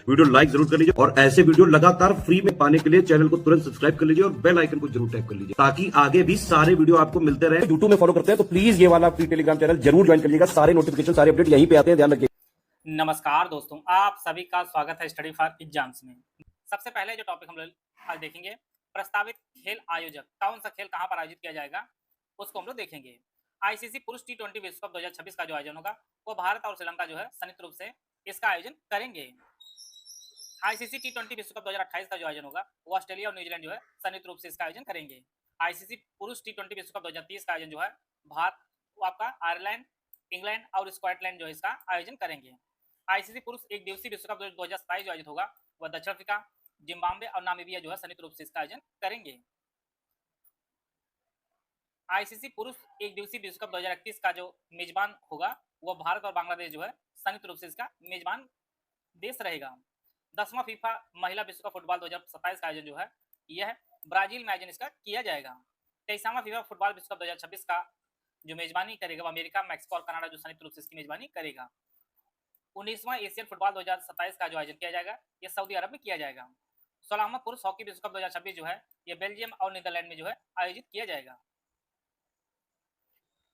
Video like जरूर कर लीजिए और ऐसे वीडियो लगातार फ्री में पाने के लिए चैनल को तुरंत सब्सक्राइब कर लीजिए और बेल आइकन को जरूर टैप कर लीजिए ताकि आगे भी सारे वीडियो आपको मिलते रहे। यूट्यूब में फॉलो करते हैं तो प्लीज ये वाला फ्री टेलीग्राम चैनल जरूर ज्वाइन करिएगा। सारे नोटिफिकेशन सारे अपडेट यहीं पे आते हैं, ध्यान रखिए। नमस्कार दोस्तों, आप सभी का स्वागत है स्टडी फॉर एग्जाम्स में। सबसे पहले जो टॉपिक हम लोग आज देखेंगे, प्रस्तावित खेल आयोजक कौन सा खेल कहां पर आयोजित किया जाएगा उसको हम लोग देखेंगे। आईसीसी पुरुष टी20 विश्व कप 2026 का जो आयोजन होगा वो भारत और श्रीलंका जो है संयुक्त रूप से इसका आयोजन करेंगे। आईसीसी टी20 विश्व कप 2028 का जो आयोजन होगा वो ऑस्ट्रेलिया और न्यूजीलैंड जो है संयुक्त रूप से इसका आयोजन करेंगे। आईसीसी पुरुष टी20 विश्व कप 2030 का आयोजन जो है भारत, आपका आयरलैंड, इंग्लैंड और स्कॉटलैंड जो है इसका आयोजन करेंगे। आईसीसी पुरुष एक दिवसीय विश्व कप 2027 जो आयोजित होगा वह दक्षिण अफ्रीका, जिम्बाब्वे और नामीबिया जो है संयुक्त रूप से इसका आयोजन करेंगे। आईसीसी पुरुष एक दिवसीय विश्व कप 2031 का जो मेजबान होगा वह भारत और बांग्लादेश जो है संयुक्त रूप से इसका मेजबान देश रहेगा। 10वां फीफा महिला विश्व कप फुटबॉल 2027 का आयोजन जो है यह ब्राजील में आयोजन इसका किया जाएगा। 23वां फीफा फुटबॉल विश्व कप 2026 का जो मेजबानी करेगा वह अमेरिका, मैक्सिको और कनाडा जो संयुक्त रूप से इसकी मेजबानी करेगा। 19वां एशियन फुटबॉल 2027 का जो आयोजन किया जाएगा यह सऊदी अरब में किया जाएगा। 16वां पुरुष हॉकी विश्व कप 2026 जो है यह बेल्जियम और नीदरलैंड में जो है आयोजित किया जाएगा।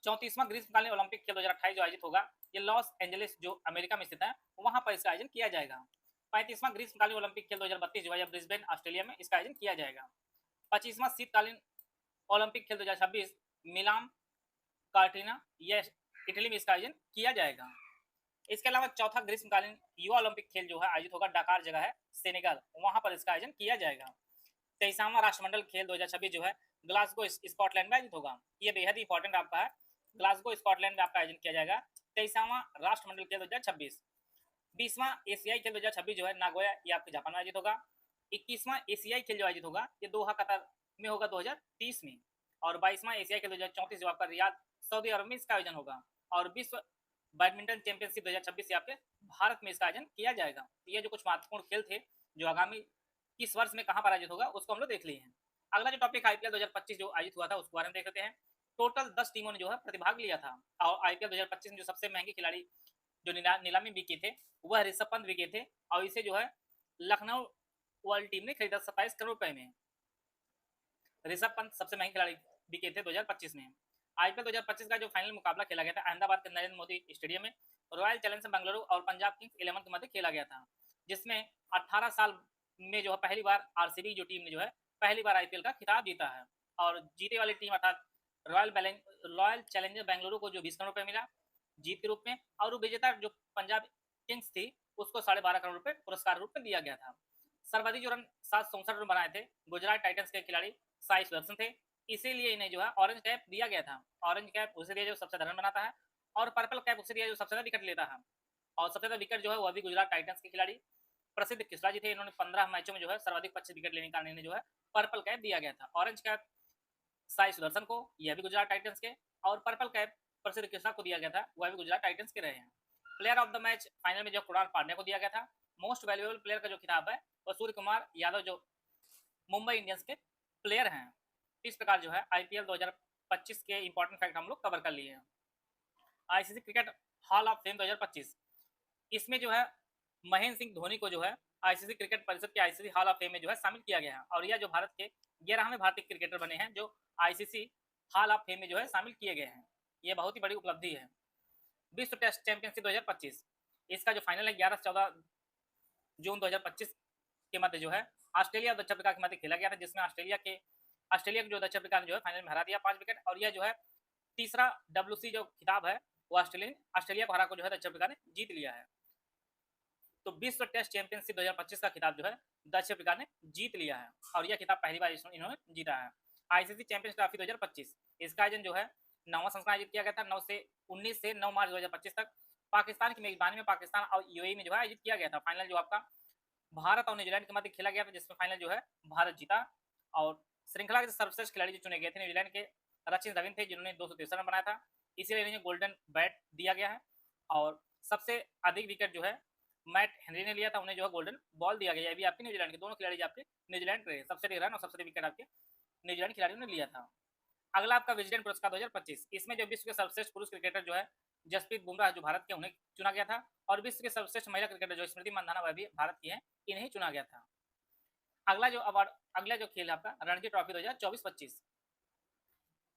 34वां ग्रीष्मकालीन ओलंपिक खेल 2028 जो आयोजित होगा ये लॉस एंजलिस जो अमेरिका में स्थित है वहां पर इसका आयोजन किया जाएगा। 35वां ग्रीष्मकालीन ओलंपिक खेल 2032 जो है ब्रिस्बेन ऑस्ट्रेलिया में इसका आयोजन किया जाएगा। 25वां शीतकालीन ओलंपिक खेल 2026 मिलान कार्टिना यह इटली में इसका आयोजन किया जाएगा। इसके अलावा चौथा ग्रीष्मकालीन युवा ओलंपिक खेल जो है आयोजित होगा डकार जगह है सेनेगल, वहां पर इसका आयोजन किया जाएगा। 23वां राष्ट्रमंडल खेल 2026 जो है ग्लासगो स्कॉटलैंड में आयोजित होगा। ये बेहद इंपॉर्टेंट आपका है, ग्लासगो स्कॉटलैंड में आपका आयोजन किया जाएगा 23वां राष्ट्रमंडल खेल 2026। 20वां एशियाई खेल 2026 जो है नागोया ये आपके जापान में आयोजित होगा। 21वां एशियाई खेल जो आयोजित होगा ये दोहा कतर में होगा 2030 में। और 22वां एशियाई खेल 2034 जो आपका रियाद सऊदी अरब में इसका आयोजन होगा। और विश्व बैडमिंटन चैंपियनशिप 2026 से आपके भारत में इसका आयोजन किया जाएगा। ये जो कुछ महत्वपूर्ण खेल थे जो आगामी किस वर्ष में कहां पर आयोजित होगा उसको हम लोग देख लिए हैं। अगला जो टॉपिक आईपीएल 2025 जो आयोजित हुआ था उसके बारे में देख लेते हैं। टोटल 10 टीमों ने जो है प्रतिभाग लिया था और आईपीएल 2025 में जो सबसे महंगे खिलाड़ी जो नीलामी बिके थे वह ऋषभ पंत बिके थे और इसे जो है लखनऊ वर्ल्ड टीम ने खरीदा 27 करोड़ रुपए में। ऋषभ पंत सबसे महंगे खिलाड़ी बिके थे 2025 में। आईपीएल 2025 का जो फाइनल मुकाबला खेला गया था अहमदाबाद के नरेंद्र मोदी स्टेडियम में रॉयल चैलेंजर्स बेंगलुरु और पंजाब किंग्स 11 के मध्य खेला गया था, जिसमें 18 साल में जो है पहली बार आरसीबी जो टीम ने जो है पहली बार आईपीएल का खिताब जीता है। और जीते वाली टीम अर्थात रॉयल चैलेंजर बेंगलुरु को जो 20 करोड़ रुपए मिला जीत के रूप में, और विजेता जो पंजाब किंग्स थी उसको 12.5 करोड़ रुपए पुरस्कार रूप में दिया गया था। सर्वाधिक जो रन 767 रन बनाए थे गुजरात टाइटंस के खिलाड़ी साई सुदर्शन थे, इसीलिए इन्हें जो है ऑरेंज कैप दिया गया था। ऑरेंज कैप उसे दिया जो सबसे ज्यादा रन बनाता है और पर्पल कैप उसे दिया जो सबसे ज्यादा विकेट लेता है। और सबसे ज्यादा विकेट जो है वह भी गुजरात टाइटंस के खिलाड़ी प्रसिद्ध किसरा जी थे, इन्होंने 15 मैचों में जो है सर्वाधिक 25 विकेट लेने के कारण इन्हें जो है पर्पल कैप दिया गया था। ऑरेंज कैप साई सुदर्शन को, यह भी गुजरात टाइटंस के, और पर्पल कैप प्रसिद्ध किसरा को दिया गया था, वह भी गुजरात टाइटंस के रहे हैं। Player of the match final में जो कुणाल पांड्या को दिया गया था। मोस्ट वैल्यूएबल प्लेयर का जो खिताब है वह सूर्य कुमार यादव जो मुंबई इंडियंस के प्लेयर हैं। इस प्रकार जो है आईपीएल 2025 के इंपॉर्टेंट फैक्ट हम लोग कवर कर लिए हैं। ICC cricket hall of fame 2025 इसमें जो है महेंद्र सिंह धोनी को जो है आईसीसी क्रिकेट परिषद के आईसीसी हॉल ऑफ फेम में जो है शामिल किया गया है और यह जो भारत के 11वें भारतीय क्रिकेटर बने हैं जो आईसीसी हॉल ऑफ फेम में जो है शामिल किए गए हैं। यह बहुत ही बड़ी उपलब्धि है। विश्व टेस्ट चैंपियनशिप 2025 इसका जो फाइनल है 11 से 14 जून 2025 के मध्य जो है ऑस्ट्रेलिया और दक्षिण अफ्रीका के मध्य खेला गया था, जिसमें ऑस्ट्रेलिया को जो दक्षिण अफ्रीका ने जो है फाइनल में हरा दिया 5 विकेट। और यह जो है तीसरा डब्ल्यूसी जो खिताब है वो ऑस्ट्रेलिया को हरा को जो है दक्षिण अफ्रीका ने जीत लिया है। तो विश्व टेस्ट चैंपियनशिप 2025 का खिताब जो है दक्षिण अफ्रीका ने जीत लिया है और यह खिताब पहली बार इन्होंने जीता है। आईसीसी चैंपियंस ट्रॉफी 2025 इसका आयोजन जो है 9वां संस्करण आयोजित किया गया था 19 से 9 मार्च 2025 तक पाकिस्तान की मेजबानी में पाकिस्तान और यूएई में जो है आयोजित किया गया था। फाइनल जो आपका भारत और न्यूजीलैंड के मध्य खेला गया था, जिसमें फाइनल जो है भारत जीता और श्रृंखला के सर्वश्रेष्ठ खिलाड़ी जो चुने गए थे न्यूजीलैंड के रचिन रविंद्र थे जिन्होंने 263 रन बनाया था, इसीलिए इन्हें गोल्डन बैट दिया गया है। और सबसे अधिक विकेट जो है मैट हेनरी ने लिया था, उन्हें जो है गोल्डन बॉल दिया गया। अभी आपके न्यूजीलैंड के दोनों खिलाड़ी आपके न्यूजीलैंड रहे, सबसे अधिक रन और सबसे अधिक विकेट आपके न्यूजीलैंड खिलाड़ियों ने लिया था। अगला आपका विजडेन पुरस्कार 2025 इसमें जो विश्व के सर्वश्रेष्ठ पुरुष क्रिकेटर जो है जसप्रीत बुमराह जो भारत के, उन्हें चुना गया था। और विश्व के सर्वश्रेष्ठ महिला क्रिकेटर जो स्मृति मंदाना, वह भी भारत की है, इन्हें चुना गया था। अगला जो खेल है आपका रणजी ट्रॉफी 2024-25,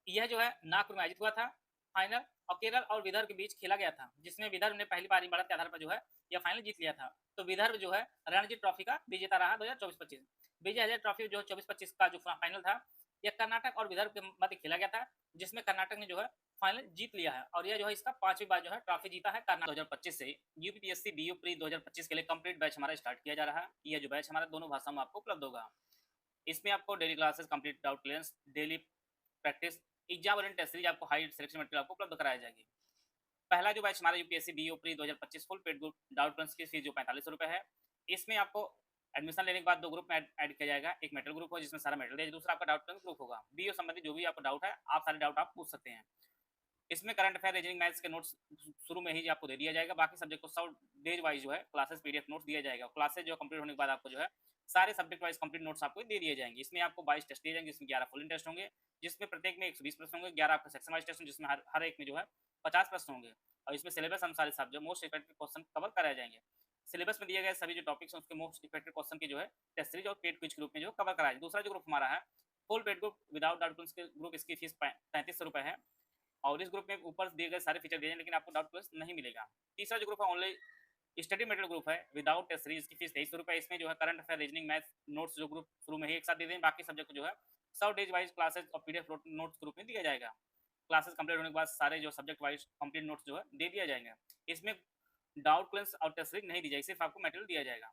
यह जो है नागपुर में आयोजित हुआ था फाइनल, और केरल और विदर्भ के बीच खेला गया था, जिसमें विदर्भ ने पहली पारी बढ़त के आधार पर जो है यह फाइनल जीत लिया था। तो विदर्भ जो है रणजी ट्रॉफी का विजेता रहा 2024-25। विजय हजारे ट्रॉफी जो 24-25 का जो फाइनल था, यह कर्नाटक और विदर्भ के मध्य खेला गया था, जिसमें कर्नाटक ने जो है फाइनल जीत लिया है, और यह जो है इसका 5वीं बार जो है ट्रॉफी जीता है कर्नाटक। 2025 से यूपीपीएससी बीयू प्री 2025 के लिए कंप्लीट बैच हमारा स्टार्ट किया जा रहा है। यह जो बैच हमारा दोनों भाषाओं में आपको उपलब्ध होगा। इसमें आपको daily classes, complete doubt clearance, daily practice, exam oriented test series, आपको हाई सिलेक्शन मटेरियल आपको उपलब्ध कराया जाएगी। पहला जो बैच हमारा यूपीएससी बीओ pre 2025 full paid group doubt clearance की फीस जो 45 रुपये है। इसमें आपको एडमिशन लेने के बाद 2 ग्रुप में ऐड किया जाएगा। एक मेटल ग्रुप हो जिसमें सारा मेटल है, दूसरा आपका डाउट क्लियरेंस ग्रुप होगा। बीओ संबंधी जो भी आपको डाउट है, आप सारे डाउट आप पूछ सकते हैं। इसमें करंट अफेयर, रीजनिंग, मैथ्स के नोट्स शुरू में ही आपको दे दिया जाएगा। बाकी सब्जेक्ट को 100 डेज वाइज जो है क्लासेस पीडीएफ नोट्स दिया जाएगा। क्लासेस जो कंप्लीट होने के बाद आपको जो है सारे सब्जेक्ट वाइज कंप्लीट नोट्स आपको दे दिए जाएंगे। इसमें आपको 22 टेस्ट दिए जाएंगे, जिसमें 11 फुल टेस्ट होंगे, जिसमें प्रत्येक में 120 प्रश्न होंगे। 11 आपका सेक्शन वाइज टेस्ट होंगे, जिसमें हर एक में जो है 50 प्रश्न होंगे, और इसमें सिलेबस अनुसार subject most effective question cover कराए जाएंगे। सिलेबस में दिए गए सभी जो टॉपिक्स हैं उसके मोस्ट इफेक्टिव क्वेश्चन की जो है टेस्ट सीरीज और पेड क्विज ग्रुप में जो कवर कराया। दूसरा जो ग्रुप हमारा है full paid group without doubt clearance के ग्रुप, इसकी फीस 3500 रुपये है, और इस ग्रुप में ऊपर दिए गए सारे फीचर दिए हैं, लेकिन आपको डाउट क्लियरेंस नहीं मिलेगा। तीसरा जो ग्रुप है ओनली स्टडी मटेरियल ग्रुप है विदाउट टेस्ट सीरीज, इसकी फीस 2300 रुपये। इसमें जो है current affair, reasoning, maths notes जो ग्रुप शुरू में ही एक साथ दे दें, बाकी सब्जेक्ट को जो है 100 डेज वाइज क्लासेस और पीडीएफ नोट्स ग्रुप में दिया जाएगा। क्लासेस कंप्लीट होने के बाद सारे जो सब्जेक्ट वाइज कंप्लीट नोट्स जो है दे दिया जाएंगे। इसमें डाउट क्लियरेंस और टेस्ट सीरीज नहीं दी जाएगी, सिर्फ आपको मटेरियल दिया जाएगा।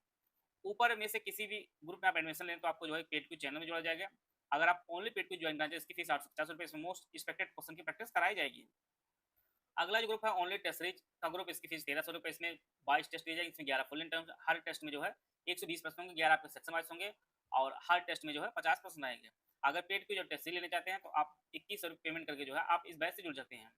ऊपर में से किसी भी ग्रुप में आप एडमिशन लें तो आपको जो है पेड क्विज चैनल में जोड़ा जाएगा। अगर आप ओनली पेड क्विज ज्वाइन करें तो इसकी फीस 850 रुपये। इसमें मोस्ट एक्सपेक्टेड क्वेश्चन की प्रैक्टिस कराई जाएगी। अगला जो ग्रुप है ओनली टेस्ट सीरीज का ग्रुप, इसकी फीस 1300 रुपये। इसमें 22 टेस्ट दिए जाएंगे, इसमें 11 फुल टर्म्स, हर टेस्ट में जो है 120 प्रश्न होंगे, 11 आपके सेक्शन वाइज होंगे, और हर टेस्ट में जो है 50 प्रश्न आएंगे। अगर पेड की जो टेस्ट लेने चाहते हैं तो आप 2100 रुपये पेमेंट करके जो है आप इस बैच से जुड़ सकते हैं।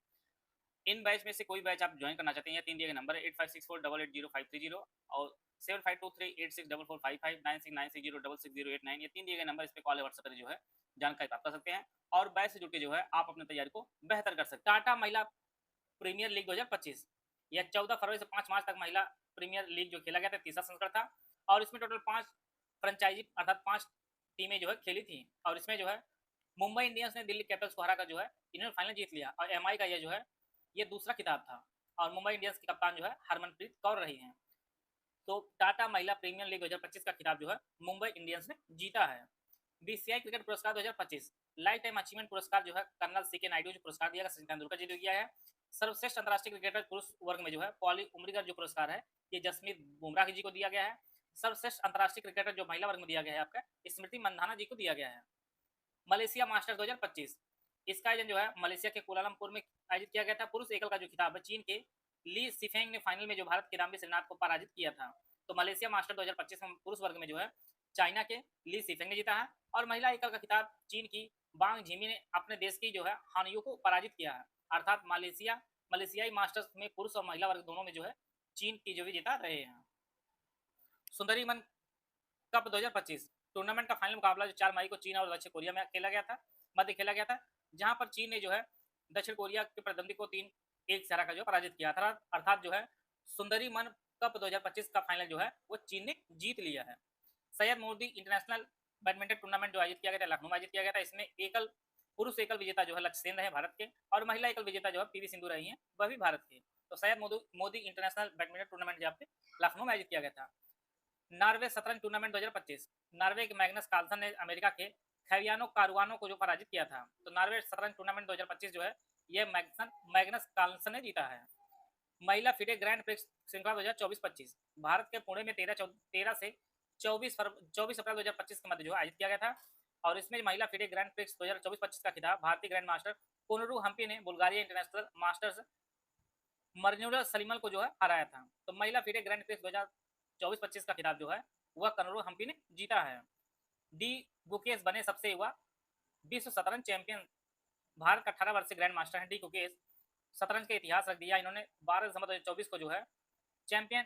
इन बैच में से कोई बैच आप ज्वाइन करना चाहते हैं, या 3 दिए गए नंबर है 8564880530 और 7523864455 969606606608 ये 3 दिए गए नंबर, इस पे कॉल या व्हाट्सएप पर जो है जानकारी प्राप्त कर सकते हैं, और बैच से जुड़ के जो है आप अपनी तैयारी को बेहतर कर सकते हैं। टाटा महिला प्रीमियर लीग 2025, यह 14 फरवरी से 5 मार्च तक महिला प्रीमियर लीग जो खेला गया था, तीसरा संस्करण था, और इसमें टोटल 5 फ्रेंचाइजी अर्थात 5 टीमें जो है खेली थी, और इसमें जो है मुंबई इंडियंस ने दिल्ली कैपिटल्स को हराकर जो है इन्होंने फाइनल जीत लिया, और एमआई का यह जो है ये दूसरा खिताब था, और मुंबई इंडियंस की कप्तान जो है हरमनप्रीत कौर रही हैं। तो टाटा महिला प्रीमियर लीग 2025 का खिताब जो है मुंबई इंडियंस ने जीता है। बीसीआई क्रिकेट पुरस्कार 2025 लाइफ टाइम अचीवमेंट पुरस्कार जो है कर्नल सीके नायडू जो पुरस्कार दिया गया, सचिन तेंदुलकर जी ने दिया है। सर्वश्रेष्ठ अंतर्राष्ट्रीय क्रिकेटर पुरुष वर्ग में जो है पॉली उमरीगर जो पुरस्कार है ये जसमीत बुमराह जी को दिया गया है। सर्वश्रेष्ठ अंतर्राष्ट्रीय क्रिकेटर जो महिला वर्ग में दिया गया है आपका स्मृति मंधाना जी को दिया गया है। मलेशिया मास्टर्स 2025, इसका आयोजन जो है मलेशिया के कुआलालंपुर में आयोजित किया गया था। पुरुष एकल का जो खिताब है चीन के ली सिफेंग ने फाइनल में जो भारत के किदाम्बी श्रीनाथ को पराजित किया था। तो मलेशिया मास्टर 2025 में पुरुष वर्ग में जो है चाइना के ली सिफेंग ने जीता है, और महिला एकल का खिताब चीन की बांग झीमी ने अपने देश की जो है हानियों को पराजित किया है। अर्थात मलेशियाई मास्टर्स में पुरुष और महिला वर्ग दोनों में जो है चीन की जो विजेता रहे हैं। सुंदरी मन कप 2025 टूर्नामेंट का फाइनल मुकाबला जो 4 मई को चीन और दक्षिण कोरिया में खेला गया था, खेला गया था, जहां पर चीन ने जो है दक्षिण कोरिया के प्रतिद्वंदी को 3-1 से हराकर जो पराजित किया था। अर्थात जो है सुंदरी मन कप 2025 का फाइनल जो है वो चीन ने जीत लिया है। Syed Modi international badminton tournament जो आयोजित किया गया था लखनऊ में आयोजित किया गया था। इसमें पुरुष एकल विजेता जो है लक्ष्य सेन रहे भारत के, और महिला एकल विजेता जो है पीवी सिंधु रही हैं, वह भी भारत के। तो Syed Modi international badminton tournament जो आपके लखनऊ में आयोजित किया गया था। नॉर्वे शतरंज टूर्नामेंट 2025, नॉर्वे के मैग्नस कार्लसन ने अमेरिका के खैवियानो कारुआनो को जो पराजित किया था। तो नॉर्वे शतरंज टूर्नामेंट 2025 जो है ये मैग्नस कार्लसन ने जीता है। महिला फिडे ग्रैंड प्रिक्स श्रृंखला 2024-25 भारत के पुणे में 13 से 24 अप्रैल 2025 के मध्य जो आयोजित किया गया था, और इसमें महिला फिडे ग्रैंड प्रिक्स 2024-25 का खिताब भारतीय ग्रैंड मास्टर कोनरू हम्पी ने बुल्गारिया इंटरनेशनल मास्टर्स मरन्यूला सलीमल को जो है हराया था। तो महिला फिडे ग्रैंड प्रिक्स 2024-25 का खिताब जो है वह कनरू हम्पी ने जीता है। डी गुकेश बने सबसे युवा विश्व शतरंज चैंपियन। भारत का 18 वर्षीय ग्रैंड मास्टर हैं डी गुकेश, शतरंज का इतिहास रख दिया इन्होंने। 12 दिसंबर 2024 को जो है चैंपियन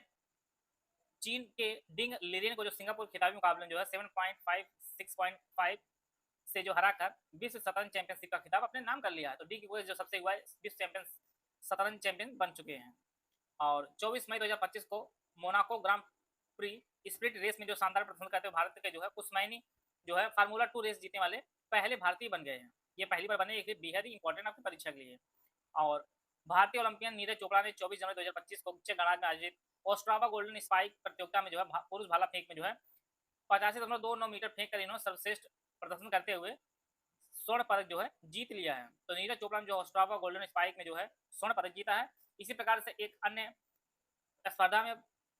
चीन के डिंग लिरेन को जो सिंगापुर खिताबी मुकाबले जो है 7.5 6.5 से जो हराकर विश्व शतरंज चैंपियनशिप का खिताब अपने नाम कर लिया है। तो डी गुकेश जो सबसे युवा विश्व चैंपियनशिप शतरंज चैंपियन बन चुके हैं। और 24 मई 2025 को मोनाको ग्रां प्री स्प्लिट रेस में जो शानदार प्रदर्शन करते हुए भारत के जो है उस्मानी जो है फार्मूला 2 रेस जीतने वाले पहले भारतीय बन गए हैं। ये पहली बार बने, एक बेहद ही इंपॉर्टेंट आपकी परीक्षा के लिए। और भारतीय ओलंपियन नीरज चोपड़ा ने 24 जनवरी 2025 को उच्च गणराज्य में आयोजित ओस्ट्रावा गोल्डन स्पाइक प्रतियोगिता में जो है पुरुष भाला फेंक में जो है 85.29 मीटर फेंक कर इन्होंने सर्वश्रेष्ठ प्रदर्शन करते हुए स्वर्ण पदक जो है जीत लिया है। तो नीरज चोपड़ा ने जो ओस्ट्रावा गोल्डन स्पाइक में जो है स्वर्ण पदक जीता है। इसी प्रकार से एक अन्य स्पर्धा में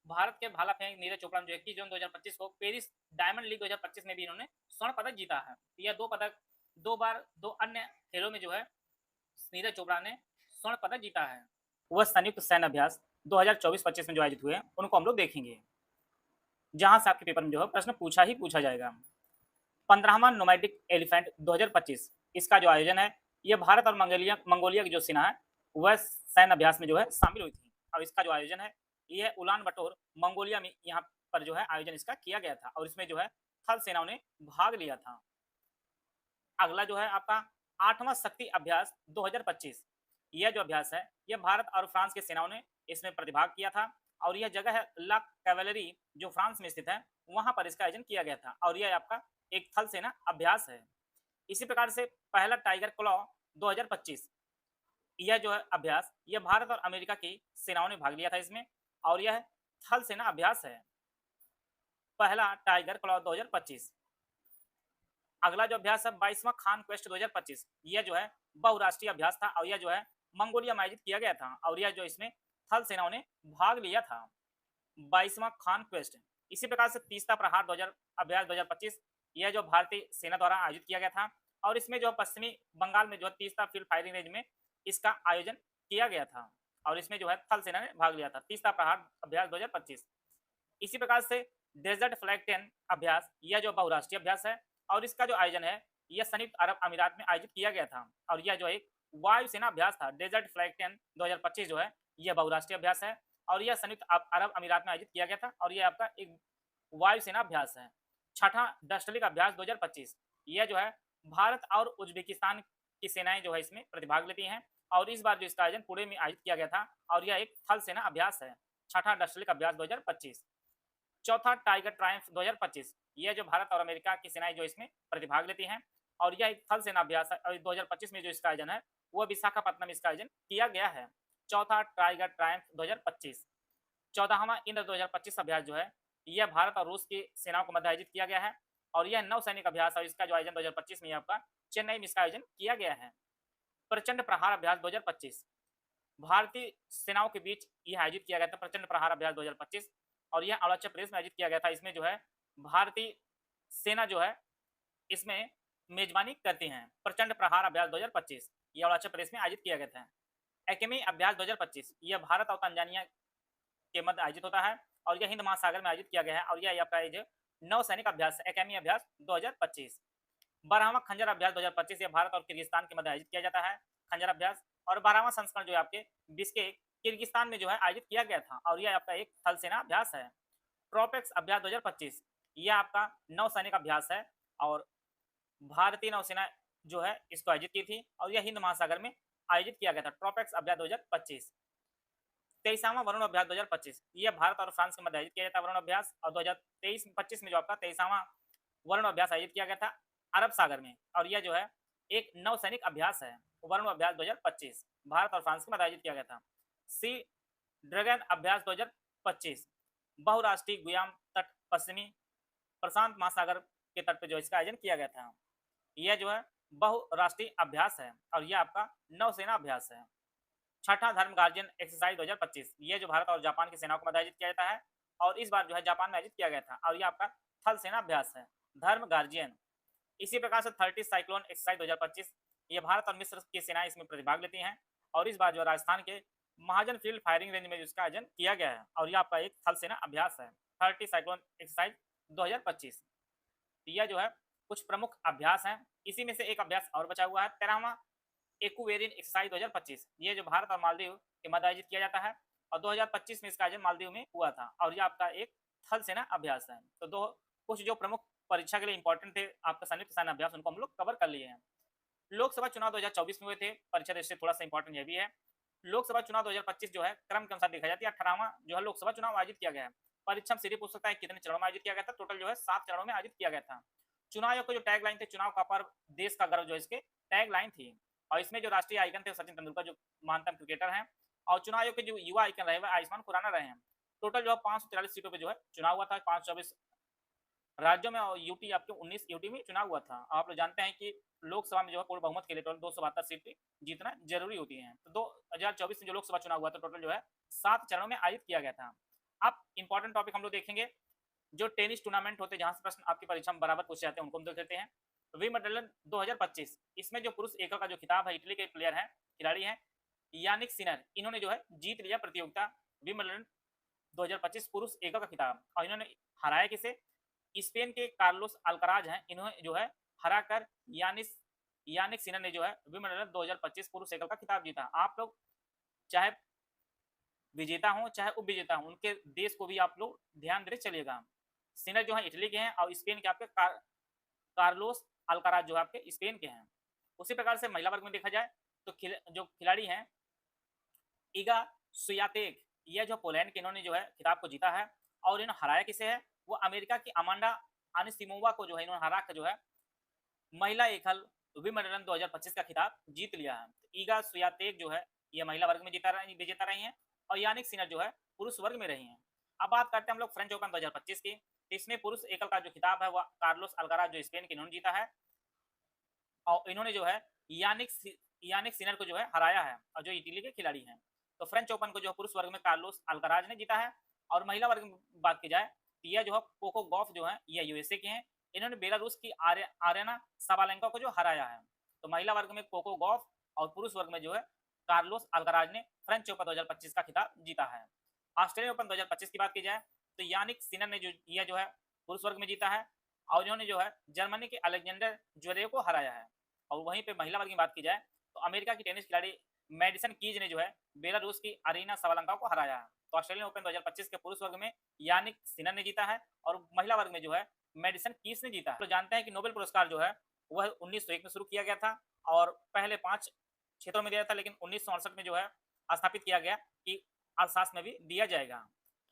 भारत के भाला फेंक नीरज चोपड़ा ने जो 21 जून 2025 को पेरिस डायमंड लीग 2025 में भी इन्होंने स्वर्ण पदक जीता है। यह दो पदक दो बार दो अन्य खेलों में जो है नीरज चोपड़ा ने स्वर्ण पदक जीता है। वह संयुक्त सैन्य अभ्यास 2024-25 में जो आयोजित हुए उनको हम लोग देखेंगे, जहां से आपके पेपर में जो है प्रश्न पूछा ही पूछा जाएगा। 15वां नोमैडिक एलिफेंट 2025 इसका जो आयोजन है यह भारत और मंगोलिया की जो सेना है वह सैन्य अभ्यास में जो है शामिल हुई थी। और इसका जो आयोजन है यह उलान बटोर मंगोलिया में यहाँ पर जो है आयोजन इसका किया गया था और इसमें जो है थल सेनाओं ने भाग लिया था। अगला जो है आपका 8वां शक्ति अभ्यास 2025। यह जो अभ्यास है यह भारत और फ्रांस की सेनाओं ने इसमें प्रतिभाग किया था और यह जगह है ला कैवेलरी जो फ्रांस में स्थित है, वहां पर इसका आयोजन किया गया था और यह आपका एक थल सेना अभ्यास है। इसी प्रकार से पहला टाइगर क्लॉ 2025 यह जो है अभ्यास यह भारत और अमेरिका की सेनाओं ने भाग लिया था इसमें और यह थल सेना अभ्यास है, पहला टाइगर क्लॉ 2025। अगला जो अभ्यास है 22वां खान क्वेस्ट 2025 यह जो है बहुराष्ट्रीय अभ्यास था और यह जो है मंगोलिया में आयोजित किया गया था और यह जो इसमें थल सेनाओं ने भाग लिया था, 22वां खान क्वेस्ट। इसी प्रकार से तीसरा प्रहार 2000 अभ्यास 2025 यह जो भारतीय सेना द्वारा आयोजित किया गया था और इसमें जो पश्चिमी बंगाल में जो तीसरा फील्ड फायरिंग रेंज में इसका आयोजन किया गया था और इसमें जो है थल सेना ने भाग लिया था, तीसरा प्रहार अभ्यास 2025। इसी प्रकार से डेजर्ट फ्लैग 10 अभ्यास यह जो बहुराष्ट्रीय अभ्यास है और इसका जो आयोजन है यह संयुक्त अरब अमीरात में आयोजित किया गया था और यह जो एक वायुसेना अभ्यास था। डेजर्ट फ्लैग 10 2025 जो है यह बहुराष्ट्रीय अभ्यास है और यह संयुक्त अरब अमीरात में आयोजित किया गया था और यह आपका एक वायुसेना अभ्यास है। छठा डस्टलिक अभ्यास 2025 यह जो है भारत और उज्बेकिस्तान की सेनाएं जो है इसमें प्रतिभाग लेती हैं और इस बार जो इसका आयोजन पुणे में आयोजित किया गया था और यह एक थल सेना अभ्यास है, छठा डस्टलिक अभ्यास 2025। चौथा टाइगर ट्रायम्फ 2025 यह जो भारत और अमेरिका की सेनाएं जो इसमें प्रतिभाग लेती हैं और यह एक थल सेना अभ्यास है और 2025 में जो इसका आयोजन है वह विशाखापट्टनम इसका आयोजन किया गया है, चौथा टाइगर ट्रायम्फ 2025। 14वां इंद्र 2025 अभ्यास जो है यह भारत और रूस की सेनाओं को मध्य आयोजित किया गया है और यह नौसैनिक अभ्यास और इसका जो आयोजन 2025 में आपका चेन्नई में इसका आयोजन किया गया है। प्रचंड प्रहार अभ्यास 2025 भारतीय सेनाओं के बीच यह आयोजित किया गया था, प्रचंड प्रहार अभ्यास 2025 और यह अरुणाचल प्रदेश में आयोजित किया गया था। इसमें जो है भारतीय सेना जो है इसमें मेजबानी करती हैं। प्रचंड प्रहार अभ्यास 2025 यह अरुणाचल प्रदेश में आयोजित किया गया था। एकेमी अभ्यास 2025 यह भारत और तंजानिया के मध्य आयोजित होता है और यह हिंद महासागर में आयोजित किया गया है और यह आपका नौसैनिक अभ्यास एकेमी अभ्यास 2025। 12वां खंजर अभ्यास 2025 यह भारत और किर्गिस्तान के मध्य आयोजित किया जाता है, खंजर अभ्यास। और 12वां संस्करण जो है आपके बिश्केक किर्गिस्तान में जो है आयोजित किया गया था और यह आपका एक थल सेना अभ्यास है। ट्रोपेक्स अभ्यास 2025 यह आपका नौसैनिक अभ्यास है और भारतीय नौसेना जो है इसको आयोजित की थी और यह हिंद महासागर में आयोजित किया गया था। ट्रोपेक्स अभ्यास 2025। 23वां वरुण अभ्यास 2025 यह भारत और फ्रांस के मध्य आयोजित किया जाता है वरुण अभ्यास और 2023-25 में जो आपका 23वां वरुण अभ्यास आयोजित किया गया था अरब सागर में और यह जो है एक नौसैनिक अभ्यास है। वरुण अभ्यास 2025 भारत और फ्रांस के मध्य आयोजित किया गया था। सी ड्रैगन अभ्यास 2025 बहुराष्ट्रीय गुयाम तट पश्चिमी प्रशांत महासागर के तट पर जो इसका आयोजन किया गया था। यह जो है बहुराष्ट्रीय अभ्यास है और यह आपका नौसेना अभ्यास है। छठा धर्म गार्जियन एक्सरसाइज 2025 यह जो भारत और जापान की सेनाओं को मध्य आयोजित किया जाता है और इस बार जो है जापान में आयोजित किया गया था और यह आपका थल सेना अभ्यास है, धर्म गार्जियन। इसी प्रकार से 30 साइक्लोन एक्सरसाइज 2025 ये भारत और मिस्र की सेनाएं इसमें प्रतिभाग लेती हैं और इस बार जो राजस्थान के महाजन फील्ड फायरिंग रेंज में इसका आयोजन किया गया है और यह आपका एक थल सेना अभ्यास है, 30 साइक्लोन एक्सरसाइज 2025। यह जो है कुछ प्रमुख अभ्यास हैं। इसी में से एक अभ्यास और बचा हुआ है, 13वां एक्वेरियन एक्सरसाइज 2025 ये जो भारत और मालदीव के मध्य आयोजित किया जाता है और 2025 में इसका आयोजन मालदीव में हुआ था और यह आपका एक थल सेना अभ्यास है। तो दो कुछ जो प्रमुख परीक्षा के लिए इंपॉर्टेंट थे आपका संयुक्त सेना अभ्यास उनको हम लोग कवर कर लिए हैं। लोकसभा चुनाव 2024 में हुए थे, परीक्षा दृष्टि थोड़ा सा इंपॉर्टेंट यह भी है। लोकसभा चुनाव 2025 जो है क्रम के अनुसार देखा जाता है 18वां जो है लोकसभा चुनाव आयोजित किया गया है। परीक्षण सीधे पूछ सकता है कितने चरणों में आयोजित किया गया था, टोटल जो है 7 चरणों में आयोजित किया गया था। चुनाव आयोग का जो टैग लाइन थे, चुनाव का पर्व देश का गर्व, जो इसके टैग लाइन थी। और इसमें जो राष्ट्रीय आइकन थे सचिन तेंदुलकर जो महानतम क्रिकेटर हैं, और चुनाव आयोग के जो युवा आइकन रहे वह आयुष्मान खुराना रहे हैं। टोटल जो है 543 सीटों पे जो है चुनाव हुआ था, 524 राज्यों में, और यूटी आपके 19 यूटी में चुनाव हुआ था। आप लोग जानते हैं कि लोकसभा में जो है पूर्ण बहुमत के लिए टोटल 272 सीट जीतना जरूरी होती है। तो 2024 में जो लोकसभा चुनाव हुआ था टोटल जो है 7 चरणों में आयोजित किया गया था। अब इंपॉर्टेंट टॉपिक हम लोग देखेंगे, जो टेनिस टूर्नामेंट होते हैं जहां से प्रश्न आपकी परीक्षा में बराबर पूछे जाते हैं उनको हम देख लेते हैं। विंबलडन 2025, इसमें जो पुरुष एकल का जो खिताब है इटली के प्लेयर है, खिलाड़ी हैं यानिक सिनर, इन्होंने जो है जीत लिया प्रतियोगिता विंबलडन 2025 पुरुष एकल का खिताब। और इन्होंने हराया किसे? स्पेन के कार्लोस अल्कराज हैं, इन्होंने जो है हराकर यानिक सिनर ने जो है विंबलडन 2025 पुरुष एकल का खिताब जीता। आप लोग चाहे विजेता हो चाहे उप विजेता हो, उनके देश को भी आप लोग ध्यान देते चलिएगा। सिनर जो है इटली के हैं और स्पेन के आपके कार्लोस अल्काराज जो आपके स्पेन के हैं। उसी प्रकार से महिला वर्ग में देखा जाए तो जो खिलाड़ी हैं इगा स्वियातेक, यह जो पोलैंड के, इन्होंने जो है खिताब को जीता है। और इन्होंने हराया किसे है? वो अमेरिका की अमांडा अनिसिमोवा को जो है इन्होंने हरा कर जो है महिला एकल विंबलडन 2025 का खिताब जीत लिया है। ईगा स्वियातेक जो है ये महिला वर्ग में विजेता रही हैं, और यानिक सिनर जो है पुरुष वर्ग में रही हैं। अब बात करते हैं हम लोग फ्रेंच ओपन 2025 की। इसमें पुरुष एकल का जो खिताब है वह कार्लोस अल्काराज जो स्पेन के, इन्होंने जीता है। और इन्होंने जो है यानिक सिनर को जो है हराया है, और जो इटली के खिलाड़ी हैं। तो फ्रेंच ओपन को जो पुरुष वर्ग में कार्लोस अल्काराज ने जीता है। और महिला वर्ग में बात की जाए तो यह जो है कोको गॉफ जो है यह यूएसए के हैं, इन्होंने बेलारूस की आर्यना साबालेंका को जो हराया है। तो महिला वर्ग में कोको गॉफ और पुरुष वर्ग में जो है कार्लोस अल्काराज ने फ्रेंच ओपन 2025 का खिताब जीता है। ऑस्ट्रेलियन ओपन 2025 की बात की जाए तो यानिक सिनर ने जो है पुरुष वर्ग में जीता है, और इन्होंने जो है जर्मनी के अलेक्जेंडर ज्वेरेव को हराया है। और वहीं पे महिला वर्ग की बात की जाए तो अमेरिका की टेनिस खिलाड़ी मेडिसन कीज ने जो है बेलारूस की अरीना साबालेंका को हराया है। तो ऑस्ट्रेलियन ओपन 2025 के पुरुष वर्ग में यानिक सिनर ने जीता है, और महिला वर्ग में जो है मेडिसन कीज ने जीता है। तो जानते हैं कि नोबेल पुरस्कार जो है वह 1901 में शुरू किया गया था, और पहले 5 क्षेत्रों में दिया था, लेकिन 1968 में जो है स्थापित किया गया कि अर्थशास्त्र में भी दिया जाएगा।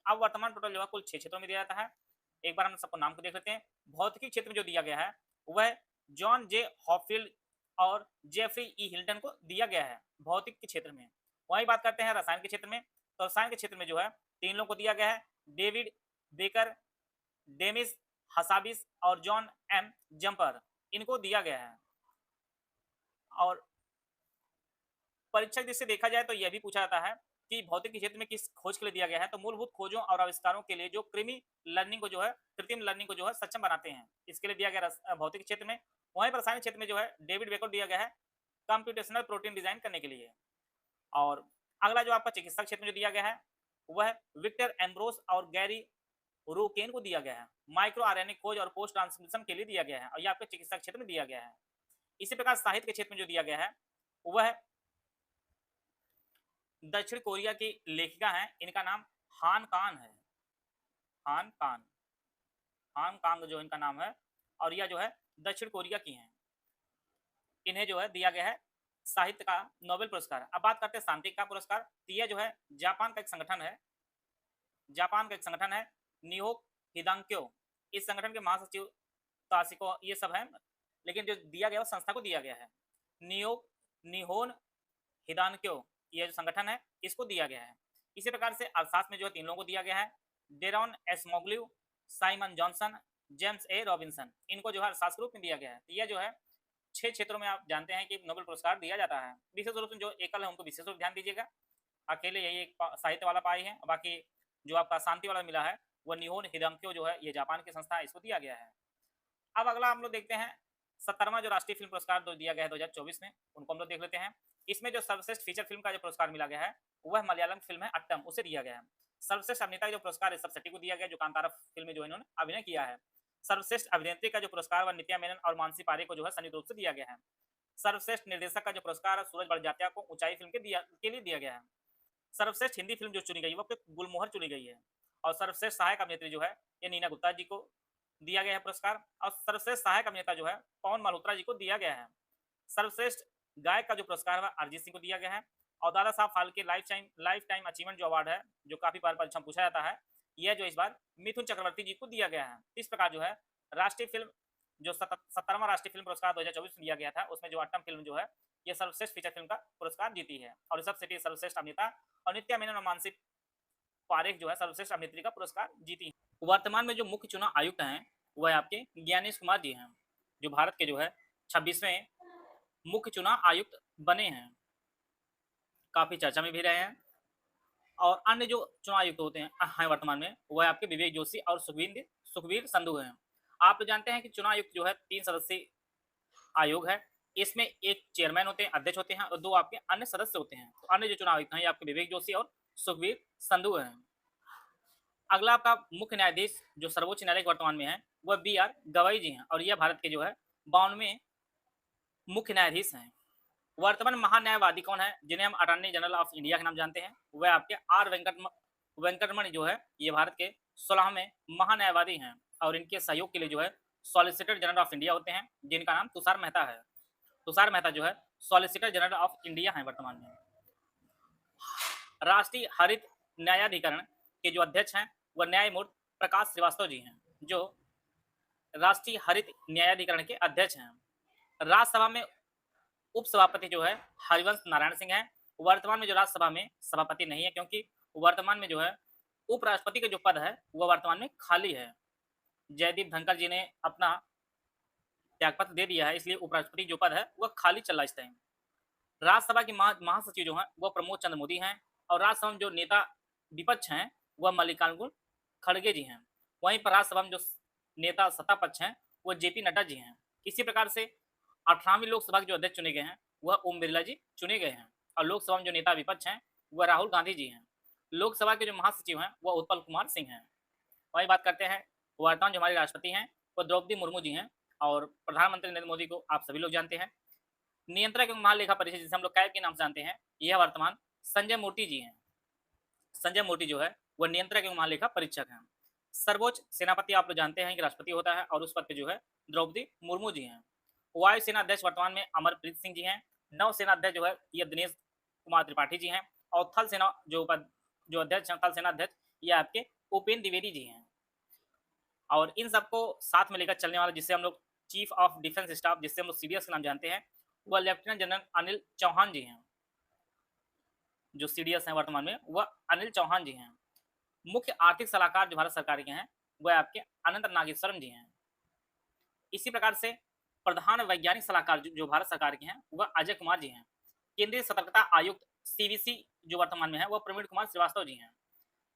अब वर्तमान टोटल जो है कुल 6 क्षेत्रों में दिया जाता है। एक बार हम सबको नाम को देख लेते हैं। भौतिकी क्षेत्र में जो दिया गया है वह जॉन जे हॉपफील्ड और जेफरी ई हिल्टन को दिया गया है भौतिक के क्षेत्र में। वही बात करते हैं रसायन के क्षेत्र में। तो रसायन के क्षेत्र में जो है 3 लोगों को दिया गया है, डेविड बेकर, डेमिस हसाबिस और जॉन एम जंपर, इनको दिया गया है। और परीक्षा दृष्टि से देखा जाए तो यह भी पूछा जाता है कि भौतिक के क्षेत्र में किस खोज के लिए दिया गया है। तो मूलभूत खोजों और आविष्कारों के लिए जो कृत्रिम लर्निंग को जो है सक्षम बनाते हैं, इसके लिए दिया गया भौतिक क्षेत्र में। वहीं पर रसायन क्षेत्र में जो है डेविड बेकर दिया गया है कंप्यूटेशनल प्रोटीन डिजाइन करने के लिए। और अगला जो आपका चिकित्सा क्षेत्र में जो दिया गया है वह विक्टर एम्ब्रोस और गैरी रोकेन को दिया गया है माइक्रो आरएनए खोज और पोस्ट ट्रांसमिशन के लिए दिया गया है, और यह आपके चिकित्सा क्षेत्र में दिया गया है। इसी प्रकार साहित्य के क्षेत्र में जो दिया गया है वह दक्षिण कोरिया की लेखिका हैं, इनका नाम हान कान है। हान कान हान कांग जो इनका नाम है, और यह जो है दक्षिण कोरिया की हैं। इन्हें जो है दिया गया है साहित्य का नोबेल पुरस्कार। अब बात करते हैं शांति का पुरस्कार। तो यह जो है जापान का एक संगठन है निहोक हिदांक्यो। इस संगठन के महासचिव ताशिको ये सब हैं, लेकिन जो दिया गया वो संस्था को दिया गया है निहोन हिदांक्यो, ये जो संगठन है इसको दिया गया है। इसी प्रकार से अर्थशास्त्र में जो है 3 लोगों को दिया गया है, Daron Acemoglu, Simon Johnson, James A Robinson, इनको जो है अर्थशास्त्र रूप में दिया गया है। तो यह जो है 6 क्षेत्रों में आप जानते हैं कि नोबेल पुरस्कार दिया जाता है। विशेष रूप से जो एकल है उनको विशेष रूप ध्यान दीजिएगा। अकेले यही एक साहित्य वाला पाई है, बाकी जो आपका शांति वाला मिला है वह निहोन हिदांक्यो जो है ये जापान की संस्था है, इसको दिया गया है। अब अगला हम लोग देखते हैं 70वां जो राष्ट्रीय फिल्म पुरस्कार दिया गया है 2024 में, उनको हम लोग देख लेते हैं। इसमें जो सर्वश्रेष्ठ फीचर फिल्म का जो पुरस्कार मिला गया है वह मलयालम फिल्म है अट्टम, उसे दिया गया है। सर्वश्रेष्ठ अभिनेता का जो पुरस्कार ऋषभ शेट्टी को दिया गया जो कांतारा फिल्म में जो इन्होंने अभिनय किया है। सर्वश्रेष्ठ अभिनेत्री का जो पुरस्कार वह नित्या मेनन और मानसी पारे को जो है संयुक्त रूप से दिया गया है। सर्वश्रेष्ठ निर्देशक का जो पुरस्कार सूरज बड़जात्या को ऊंचाई फिल्म के लिए दिया गया है। सर्वश्रेष्ठ हिंदी फिल्म जो चुनी गई वह गुलमोहर चुनी गई है। और सर्वश्रेष्ठ सहायक अभिनेत्री जो है ये नीना गुप्ता जी को दिया गया है पुरस्कार। और सर्वश्रेष्ठ सहायक अभिनेता जो है पवन मल्होत्रा जी को दिया गया है। सर्वश्रेष्ठ गायक का जो पुरस्कार है अरिजीत सिंह को दिया गया है। और Dada Saheb Phalke life time achievement जो अवार्ड है, जो काफी बार परीक्षा में पूछा जाता है, यह जो इस बार मिथुन चक्रवर्ती जी को दिया गया है। इस प्रकार जो है राष्ट्रीय फिल्म जो 77वां राष्ट्रीय फिल्म पुरस्कार 2024 में दिया गया था, उसमें जो अट्टम फिल्म जो है ये सर्वश्रेष्ठ फीचर फिल्म का पुरस्कार जीती है। और ऋषभ शेट्टी सर्वश्रेष्ठ अभिनेता और नित्या मेनन और मानसी पारेख जो है सर्वश्रेष्ठ अभिनेत्री का पुरस्कार जीती हैं। वर्तमान में जो मुख्य चुनाव आयुक्त हैं वह आपके ज्ञानेश कुमार जी हैं, जो भारत के जो है 26वें मुख्य चुनाव आयुक्त बने हैं, काफी चर्चा में भी रहे हैं। और अन्य जो चुनाव आयुक्त होते हैं वर्तमान में वह आपके विवेक जोशी और सुखबीर संधू हैं। आप तो जानते हैं कि चुनाव आयुक्त जो है 3 सदस्यीय आयोग है, इसमें एक चेयरमैन होते हैं, अध्यक्ष होते हैं और 2 आपके अन्य सदस्य होते हैं। तो अन्य जो चुनाव आयुक्त हैं ये आपके विवेक जोशी और सुखबीर संधू हैं। अगला आपका मुख्य न्यायाधीश जो सर्वोच्च न्यायालय के वर्तमान में है वह बी.आर. गवाई जी हैं और यह भारत के जो है 52वें मुख्य न्यायाधीश हैं। वर्तमान महान्यायवादी कौन है जिन्हें हम अटॉर्नी जनरल ऑफ इंडिया के नाम जानते हैं, वह आपके आर वेंकटरमण जो है ये भारत के 16वें महान्यायवादी हैं और इनके सहयोग के लिए जो है सॉलिसिटर जनरल ऑफ इंडिया होते हैं, जिनका नाम तुषार मेहता है। तुषार मेहता जो है सॉलिसिटर जनरल ऑफ इंडिया हैं वर्तमान में। राष्ट्रीय हरित न्यायाधिकरण के जो अध्यक्ष हैं वह न्यायमूर्ति प्रकाश श्रीवास्तव जी हैं, जो राष्ट्रीय हरित न्यायाधिकरण के अध्यक्ष हैं। राज्यसभा में उपसभापति जो है हरिवंश नारायण सिंह हैं। वर्तमान में जो राज्यसभा में सभापति नहीं है, क्योंकि वर्तमान में जो है उपराष्ट्रपति का जो पद है वह वर्तमान में खाली है। जयदीप धनखड़ जी ने अपना त्यागपत्र दे दिया है, इसलिए उपराष्ट्रपति जो पद है वह खाली चल रहा है इस टाइम। राज्यसभा के महासचिव जो हैं वह प्रमोद चंद्र मोदी हैं और राज्यसभा में जो नेता विपक्ष हैं वह मल्लिकार्जुन खड़गे जी हैं। वहीं पर राज्यसभा में जो नेता सत्ता पक्ष हैं वह जेपी नड्डा जी हैं। इसी प्रकार से 18वीं लोकसभा के जो अध्यक्ष चुने गए हैं वह ओम बिरला जी चुने गए हैं और लोकसभा में जो नेता विपक्ष हैं वह राहुल गांधी जी हैं। लोकसभा के जो महासचिव हैं वह उत्पल कुमार सिंह हैं। वही बात करते हैं वर्तमान जो हमारे राष्ट्रपति हैं वह द्रौपदी मुर्मू जी हैं और प्रधानमंत्री नरेंद्र मोदी को आप सभी लोग जानते हैं। नियंत्रक एवं महालेखा परीक्षक जिसे हम लोग कैब के नाम से जानते हैं, यह वर्तमान संजय मूर्ति जी हैं। संजय मूर्ति जो है वह नियंत्रक एवं महालेखा परीक्षक हैं। सर्वोच्च सेनापति आप लोग जानते हैं कि राष्ट्रपति होता है और उस पद पे जो है द्रौपदी मुर्मू जी हैं। वायुसेना अध्यक्ष वर्तमान में अमरप्रीत सिंह जी हैं। नौसेना अध्यक्ष जो है ये दिनेश कुमार त्रिपाठी जी हैं और थल सेना जो अध्यक्ष हैं, थल सेना अध्यक्ष ये आपके उपेंद्र द्विवेदी जी हैं। और इन सबको साथ में लेकर चलने वाला जिससे हम लोग चीफ ऑफ डिफेंस स्टाफ जिससे हम लोग सीडीएस का नाम जानते हैं वह लेफ्टिनेंट जनरल अनिल चौहान जी हैं। जो सीडीएस हैं वर्तमान में वह अनिल चौहान जी हैं। मुख्य आर्थिक सलाहकार जो भारत सरकार के हैं वह आपके अनंत नागेश्वरम जी हैं। इसी प्रकार से प्रधान वैज्ञानिक सलाहकार जो भारत सरकार के हैं वह अजय कुमार जी हैं। केंद्रीय सतर्कता आयुक्त सीवीसी जो वर्तमान में है वह प्रवीण कुमार श्रीवास्तव जी हैं।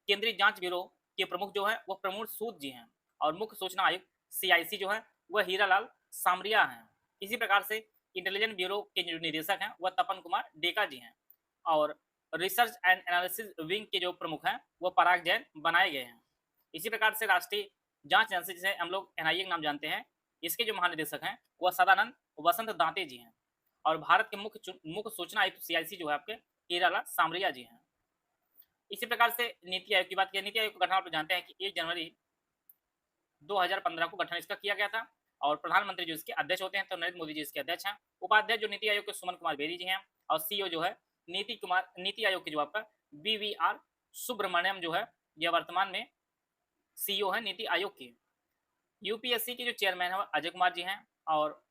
केंद्रीय जांच ब्यूरो के प्रमुख जो है वह प्रमोद सूद जी हैं और मुख्य सूचना आयुक्त सीआईसी जो है वह हीरालाल सामरिया हैं। इसी प्रकार से इंटेलिजेंस ब्यूरो के जो निदेशक हैं वह तपन कुमार डेका जी हैं और रिसर्च एंड एनालिसिस विंग के जो प्रमुख हैं वह पराग जैन बनाए गए हैं। इसी प्रकार से राष्ट्रीय जांच एजेंसी जिसे हम लोग एनआईए के नाम जानते हैं, इसके जो महानिदेशक हैं वह सदानंद वसंत दांते जी हैं और भारत के मुख्य सूचना आयुक्त सीआईसी जो है आपके हीरालाल सामरिया जी हैं। इसी प्रकार से नीति आयोग की बात करें, नीति आयोग का गठन आप जानते हैं कि 1 जनवरी 2015 को गठन इसका किया गया था और प्रधानमंत्री जो इसके अध्यक्ष होते हैं तो नरेंद्र मोदी जी इसके अध्यक्ष हैं। उपाध्यक्ष जो नीति आयोग के सुमन कुमार बेरी जी हैं और सीईओ जो है नीति आयोग के जो आपका बीवीआर सुब्रमण्यम जो है यह वर्तमान में सीईओ है नीति आयोग के। यूपीएससी के जो चेयरमैन है वह अजय कुमार जी हैं और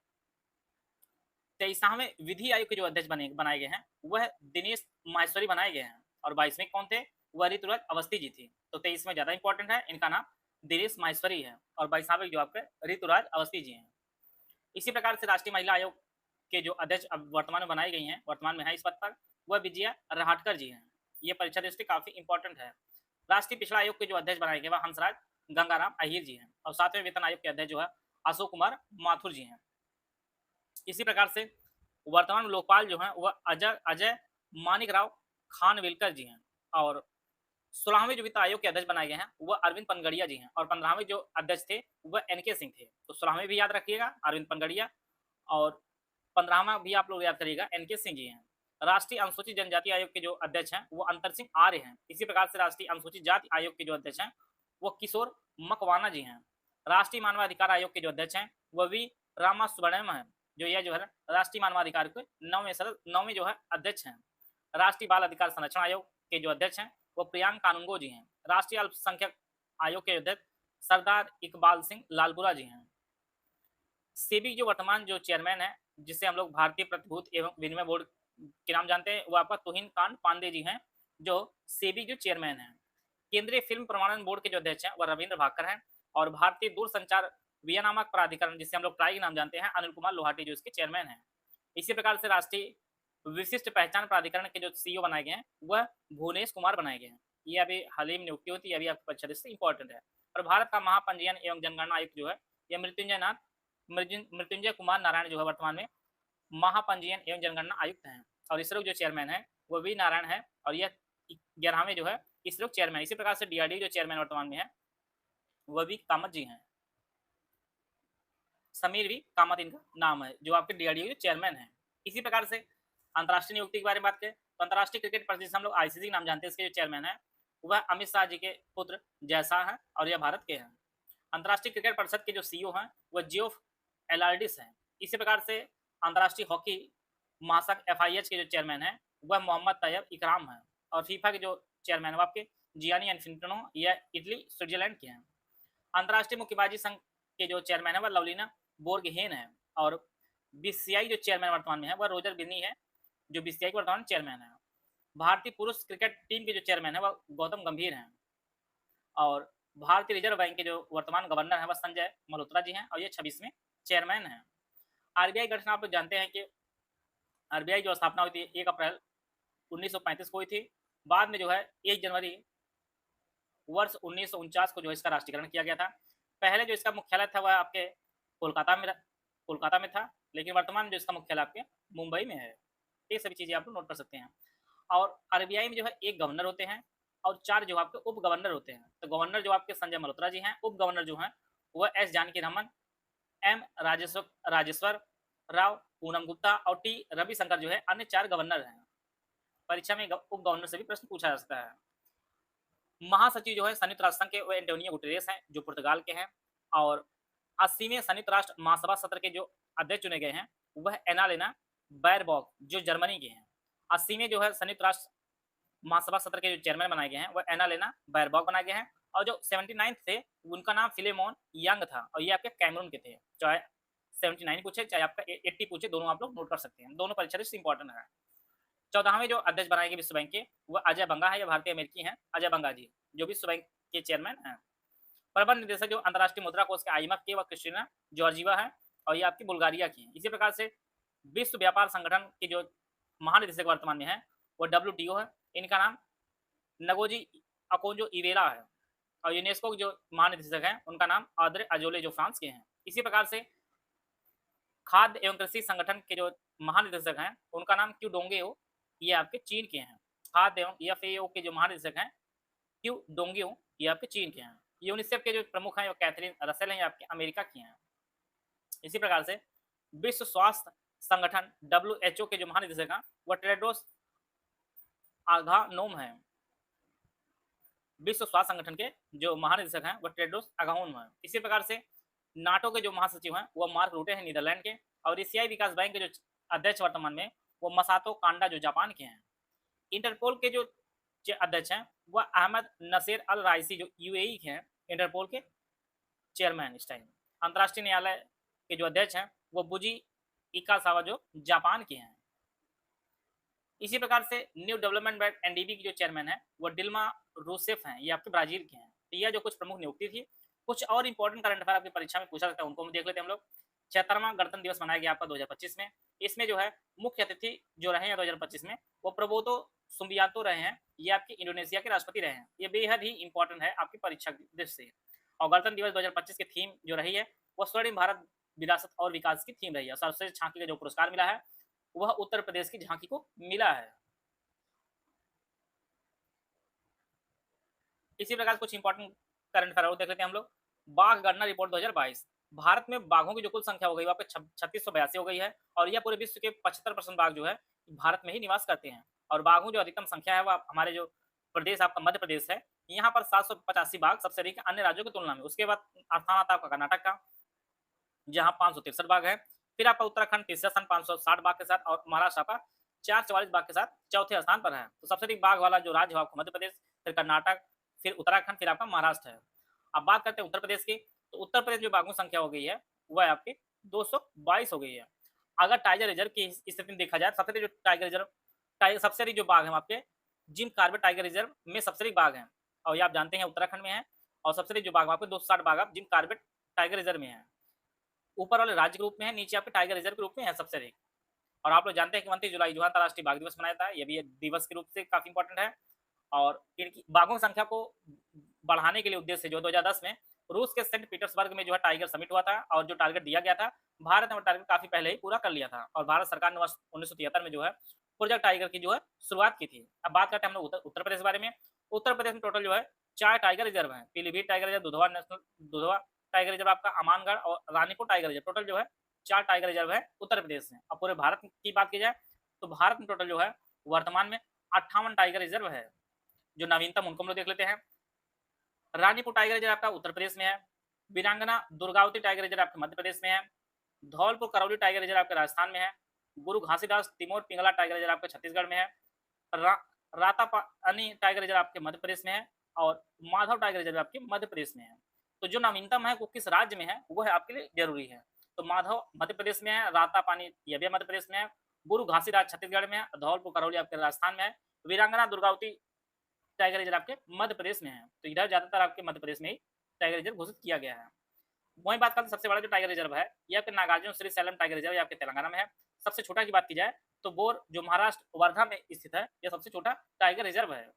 23वें विधि आयोग के जो अध्यक्ष बनाए गए हैं वह दिनेश माहेश्वरी बनाए गए हैं और 22वें कौन थे वह ऋतुराज अवस्थी जी थी। तो 23वें ज्यादा इंपॉर्टेंट है, इनका नाम दिनेश माहेश्वरी है और 22वें जो आपके ऋतुराज अवस्थी जी हैं। इसी प्रकार से राष्ट्रीय महिला आयोग के जो अध्यक्ष अब वर्तमान में बनाई गई हैं, वर्तमान में है इस पद पर, वह विजया रहाटकर जी हैं। ये परीक्षा दृष्टि काफी इंपॉर्टेंट है। राष्ट्रीय पिछड़ा आयोग के जो अध्यक्ष बनाए गए वह हंसराज गंगाराम अहिर जी हैं और 7वें वेतन आयोग के अध्यक्ष जो है अशोक कुमार माथुर जी हैं। इसी प्रकार से वर्तमान में लोकपाल जो है वह अजय मानिक राव खानविलकर जी हैं और 16वें जो वित्त आयोग के अध्यक्ष बनाए गए हैं वह अरविंद पनगड़िया जी हैं और 15वें जो अध्यक्ष थे वह एनके सिंह थे। तो 16वें भी याद रखिएगा अरविंद पनगड़िया और 15वां भी आप लोग याद करिएगा एनके सिंह जी हैं। राष्ट्रीय अनुसूचित जनजाति आयोग के जो अध्यक्ष हैं वो अंतर सिंह आर्य हैं। इसी प्रकार से राष्ट्रीय अनुसूचित जाति आयोग के जो अध्यक्ष हैं वो किशोर मकवाना जी हैं। राष्ट्रीय मानवाधिकार आयोग के जो अध्यक्ष हैं वह वी रामा सुब्रमण्यम है, जो यह जो है राष्ट्रीय मानवाधिकार के 9वें जो है अध्यक्ष हैं। राष्ट्रीय बाल अधिकार संरक्षण आयोग के जो अध्यक्ष हैं वो प्रियांक कानूनगो जी हैं। राष्ट्रीय अल्पसंख्यक आयोग के अध्यक्ष सरदार इकबाल सिंह लालपुरा जी हैं। सेबी जो वर्तमान जो चेयरमैन है, जिसे हम लोग भारतीय प्रतिभूति एवं विनिमय बोर्ड के नाम जानते हैं, वो आपका तुहिन कांत पांडे जी हैं, जो सेबी जो चेयरमैन हैं। केंद्रीय फिल्म प्रमाणन बोर्ड के जो अध्यक्ष हैं वह रविंद्र भाकर हैं, और भारतीय दूरसंचार विनियामक प्राधिकरण, जिसे हम लोग ट्राई के नाम जानते हैं, अनिल कुमार लोहाटी जो इसके चेयरमैन हैं। इसी प्रकार से राष्ट्रीय विशिष्ट पहचान प्राधिकरण के जो सीईओ बनाए गए हैं वह भुवनेश कुमार बनाए गए हैं। ये अभी हाल ही में नियुक्ति होती है, अभी आपकी परीक्षा दृष्टि इंपॉर्टेंट है। और भारत का महापंजीयन एवं जनगणना आयुक्त जो है यह मृत्युंजय कुमार नारायण जो है वर्तमान में महापंजीयन एवं जनगणना आयुक्त हैं। और इसरो जो चेयरमैन है वो वी नारायण है, और यह 11वें जो है इसरो चेयरमैन। इसी प्रकार से डीआरडीओ जो चेयरमैन वर्तमान में है वह भी कामत जी हैं, समीर वी कामत इनका नाम है, जो आपके डीआरडीओ के चेयरमैन हैं। इसी प्रकार से अंतर्राष्ट्रीय नियुक्ति के बारे में बात करें तो अंतर्राष्ट्रीय क्रिकेट परिषद जिसे हम लोग आईसीसी नाम जानते हैं, इसके जो चेयरमैन है वह अमित शाह जी के पुत्र जयशाह हैं, और यह भारत के हैं। अंतर्राष्ट्रीय क्रिकेट परिषद के जो सीईओ हैं वह जियोफ एलार्डिस हैं। इसी प्रकार से अंतर्राष्ट्रीय हॉकी महासंघ एफआईएच के जो चेयरमैन है वह मोहम्मद तैयब इकराम है, और फीफा के जो चेयरमैन है वो आपके जियानी इन्फेंटिनो, यह इटली स्विट्जरलैंड के हैं। अंतर्राष्ट्रीय मुक्केबाजी संघ के जो चेयरमैन है वह लवलीना बोर्गहेन है, और बीसीसीआई जो चेयरमैन वर्तमान में है वह रोजर बिन्नी है, जो बीसीसीआई के वर्तमान चेयरमैन है। भारतीय पुरुष क्रिकेट टीम के जो चेयरमैन है वह गौतम गंभीर हैं, और भारतीय रिजर्व बैंक के जो वर्तमान गवर्नर है वह संजय मल्होत्रा जी हैं, और ये 26वें चेयरमैन हैं। आरबीआई गठन आप लोग जानते हैं कि आरबीआई जो स्थापना हुई थी 1 अप्रैल 1935 को हुई थी। बाद में जो है 1 जनवरी वर्ष 1949 को जो है इसका राष्ट्रीयकरण किया गया था। पहले जो इसका मुख्यालय था वह आपके कोलकाता में था, लेकिन वर्तमान में जो इसका मुख्यालय आपके मुंबई में है। ये सभी चीज़ें आप लोग नोट कर सकते हैं। और आरबीआई में जो है 1 गवर्नर होते हैं और 4 जो आपके उप गवर्नर होते हैं। तो गवर्नर जो आपके संजय मल्होत्रा जी हैं, उप गवर्नर जो हैं वह एस जानकी रमन, एम राजेश्वर राव, पूनम गुप्ता और टी रविशंकर जो है अन्य 4 गवर्नर हैं। परीक्षा में उप गवर्नर से भी प्रश्न पूछा जा सकता है। महासचिव जो है संयुक्त राष्ट्र संघ के वो एंटोनियो गुटेरेस हैं, जो पुर्तगाल के हैं, और 80वें संयुक्त राष्ट्र महासभा सत्र के जो अध्यक्ष चुने गए हैं वह एनालेना बैरबॉक जो जर्मनी के हैं। 80वें जो है संयुक्त राष्ट्र महासभा सत्र के जो चेयरमैन बनाए गए हैं वह एनालेना बैरबॉक बनाए गए हैं, और जो 79 थे उनका नाम फिलेमोन यंग था, और ये आपके कैमरून के थे। चाहे 79 पूछे चाहे आपका 80 पूछे, दोनों आप लोग नोट कर सकते हैं, दोनों परीक्षा से इंपॉर्टेंट है। 14वें जो अध्यक्ष बनाए गए विश्व बैंक के वह अजय बंगा है, या भारतीय अमेरिकी हैं अजय बंगा जी, जो विश्व बैंक के चेयरमैन हैं। प्रबंध निदेशक जो अंतर्राष्ट्रीय मुद्रा कोष के आईएमएफ के वह क्रिस्टीना जॉर्जिवा है, और ये आपकी बुल्गारिया की है। इसी प्रकार से विश्व व्यापार संगठन के जो महानिदेशक वर्तमान में है वह WTO है, इनका नाम नगोजी अकोंजो इवेरा है, और यूनेस्को के जो महानिदेशक हैं उनका नाम आद्रे अजोले जो फ्रांस के हैं। इसी प्रकार से खाद्य एवं कृषि संगठन के जो महानिदेशक हैं उनका नाम क्यू डोंगेओ, ये आपके चीन के हैं। खाद्य एवं FAO के जो महानिदेशक हैं क्यू डोंगेओ, ये आपके चीन के हैं। यूनिसेफ के जो प्रमुख हैं वो कैथरीन रसेल हैं, ये आपके अमेरिका की हैं। इसी प्रकार से विश्व स्वास्थ्य संगठन WHO के जो महानिदेशक हैं वह टेड्रोस अधानोम है। विश्व स्वास्थ्य संगठन के जो महानिदेशक हैं वह टेड्रोस अधानोम है। इसी प्रकार से नाटो के जो महासचिव हैं वह मार्क रूटे हैं नीदरलैंड के, और एशियाई विकास बैंक के जो अध्यक्ष वर्तमान में वो मसातो कांडा जो जापान के हैं। इंटरपोल के जो अध्यक्ष हैं वह अहमद नसीर अल राइसी जो UAE के हैं, इंटरपोल के चेयरमैन इस टाइम। अंतर्राष्ट्रीय न्यायालय के जो अध्यक्ष हैं वो बुजी इकासावा जो जापान के हैं। इसी प्रकार से न्यू डेवलपमेंट बैंक NDB की जो चेयरमैन है वो डिल्मा रूसेफ हैं, ये आपके ब्राजील के हैं। तो यह जो कुछ प्रमुख नियुक्ति थी। कुछ और इंपॉर्टेंट करंट अफेयर आपकी परीक्षा में पूछा सकता है, उनको हम देख लेते हैं हम लोग। 76वां गणतंत्र दिवस मनाया गया आपका 2025 में। इसमें जो है मुख्य अतिथि जो रहे हैं 2025 में वो प्रबोतो सुबियांतो रहे हैं, ये आपके इंडोनेशिया के राष्ट्रपति रहे हैं। ये बेहद ही इंपॉर्टेंट है आपकी परीक्षा की दृष्टि से। और गणतंत्र दिवस 2025 की थीम जो रही है वो स्वर्णिम भारत विरासत और विकास की थीम रही है। सर्वश्रेष्ठ झांकी का जो पुरस्कार मिला है वह उत्तर प्रदेश की झांकी को मिला है। इसी प्रकार कुछ इंपॉर्टेंट करंट अफेयर देख लेते हैं हम लोग। बाघ गणना रिपोर्ट 2022। भारत में बाघों की जो कुल संख्या हो गई वहाँ पे 3682 हो गई है, और यह पूरे विश्व के 75% बाघ जो है भारत में ही निवास करते हैं। और बाघों जो अधिकतम संख्या है वह हमारे जो प्रदेश आपका मध्य प्रदेश है, यहाँ पर 785 बाघ सबसे अधिक अन्य राज्यों की तुलना में। उसके बाद स्थान आता है आपका कर्नाटक का, जहाँ 563 बाघ है। फिर आपका उत्तराखंड तीसरा स्थान 560 बाघ के साथ, और महाराष्ट्र आपका 444 बाघ के साथ चौथे स्थान पर है। तो सबसे अधिक बाघ वाला जो राज्य है आपको मध्य प्रदेश, फिर कर्नाटक, फिर उत्तराखंड, फिर आपका महाराष्ट्र है। अब बात करते हैं उत्तर प्रदेश की, तो उत्तर प्रदेश जो बाघों की संख्या हो गई है वह है आपकी 222 हो गई है। अगर टाइगर रिजर्व की स्थिति में देखा जाए, सबसे अधिक जो टाइगर रिजर्व सबसे अधिक जो बाघ है आपके जिम कॉर्बेट टाइगर रिजर्व में सबसे अधिक बाघ हैं, और ये आप जानते हैं उत्तराखंड में है। और सबसे अधिक जो बाघ आपके 260 बाघ आप जिम कॉर्बेट टाइगर रिजर्व में है। ऊपर वाले राज्य के रूप में है, नीचे आपके टाइगर रिजर्व के रूप में है सबसे अधिक। और आप लोग जानते हैं कि 29 जुलाई जो है अंतर्राष्ट्रीय बाघ दिवस मनाया था, ये भी एक दिवस के रूप से काफी इंपॉर्टेंट है। और इनकी बाघों की संख्या को बढ़ाने के लिए उद्देश्य से जो 2010 में रूस के सेंट पीटर्सबर्ग में जो है टाइगर समिट हुआ था, और जो टारगेट दिया गया था भारत ने वो टारगेट काफी पहले ही पूरा कर लिया था, और भारत सरकार ने वर्ष 1973 में जो है प्रोजेक्ट टाइगर की जो है शुरुआत की थी। अब बात करते हैं हम लोग उत्तर प्रदेश के बारे में। उत्तर प्रदेश में टोटल जो है 4 टाइगर रिजर्व हैं, Pilibhit tiger reserve, Dudhwa tiger reserve, आपका अमानगढ़ और रानीपुर टाइगर रिजर्व। टोटल जो है 4 टाइगर रिजर्व है उत्तर प्रदेश में। अब पूरे भारत की बात की जाए तो भारत में टोटल जो है वर्तमान में 58 टाइगर रिजर्व है। जो नवीनतम उनको हम लोग देख लेते हैं। रानीपुर टाइगर रिजर्व आपका उत्तर प्रदेश में है। वीरांगना दुर्गावती टाइगर रिजर्व आपके मध्य प्रदेश में है। धौलपुर करौली टाइगर रिजर्व आपके राजस्थान में है। गुरु घासीदास तिमोर पिंगला टाइगर रिजर्व आपके छत्तीसगढ़ में है। रातापानी टाइगर रिजर्व आपके मध्य प्रदेश में है। और माधव टाइगर रिजर्व आपके मध्य प्रदेश में है। तो जो नवीनतम है वो किस राज्य में है वो है आपके लिए जरूरी है। तो माधव मध्य प्रदेश में है, रातापानी ये भी मध्य प्रदेश में है, गुरु घासीदास छत्तीसगढ़ में है, धौलपुर करौली आपके राजस्थान में है, वीरांगना दुर्गावती टाइगर रिजर्व आपके मध्य प्रदेश में है। तो इधर ज्यादातर आपके मध्य प्रदेश में ही टाइगर रिजर्व घोषित किया गया है। वहीं बात करते हैं सबसे बड़ा जो टाइगर रिजर्व है ये आपके Nagarjuna Srisailam tiger reserve ये आपके तेलंगाना में है। सबसे छोटा की बात की जाए तो बोर जो महाराष्ट्र वर्धा में स्थित है, यह सबसे छोटा टाइगर रिजर्व है।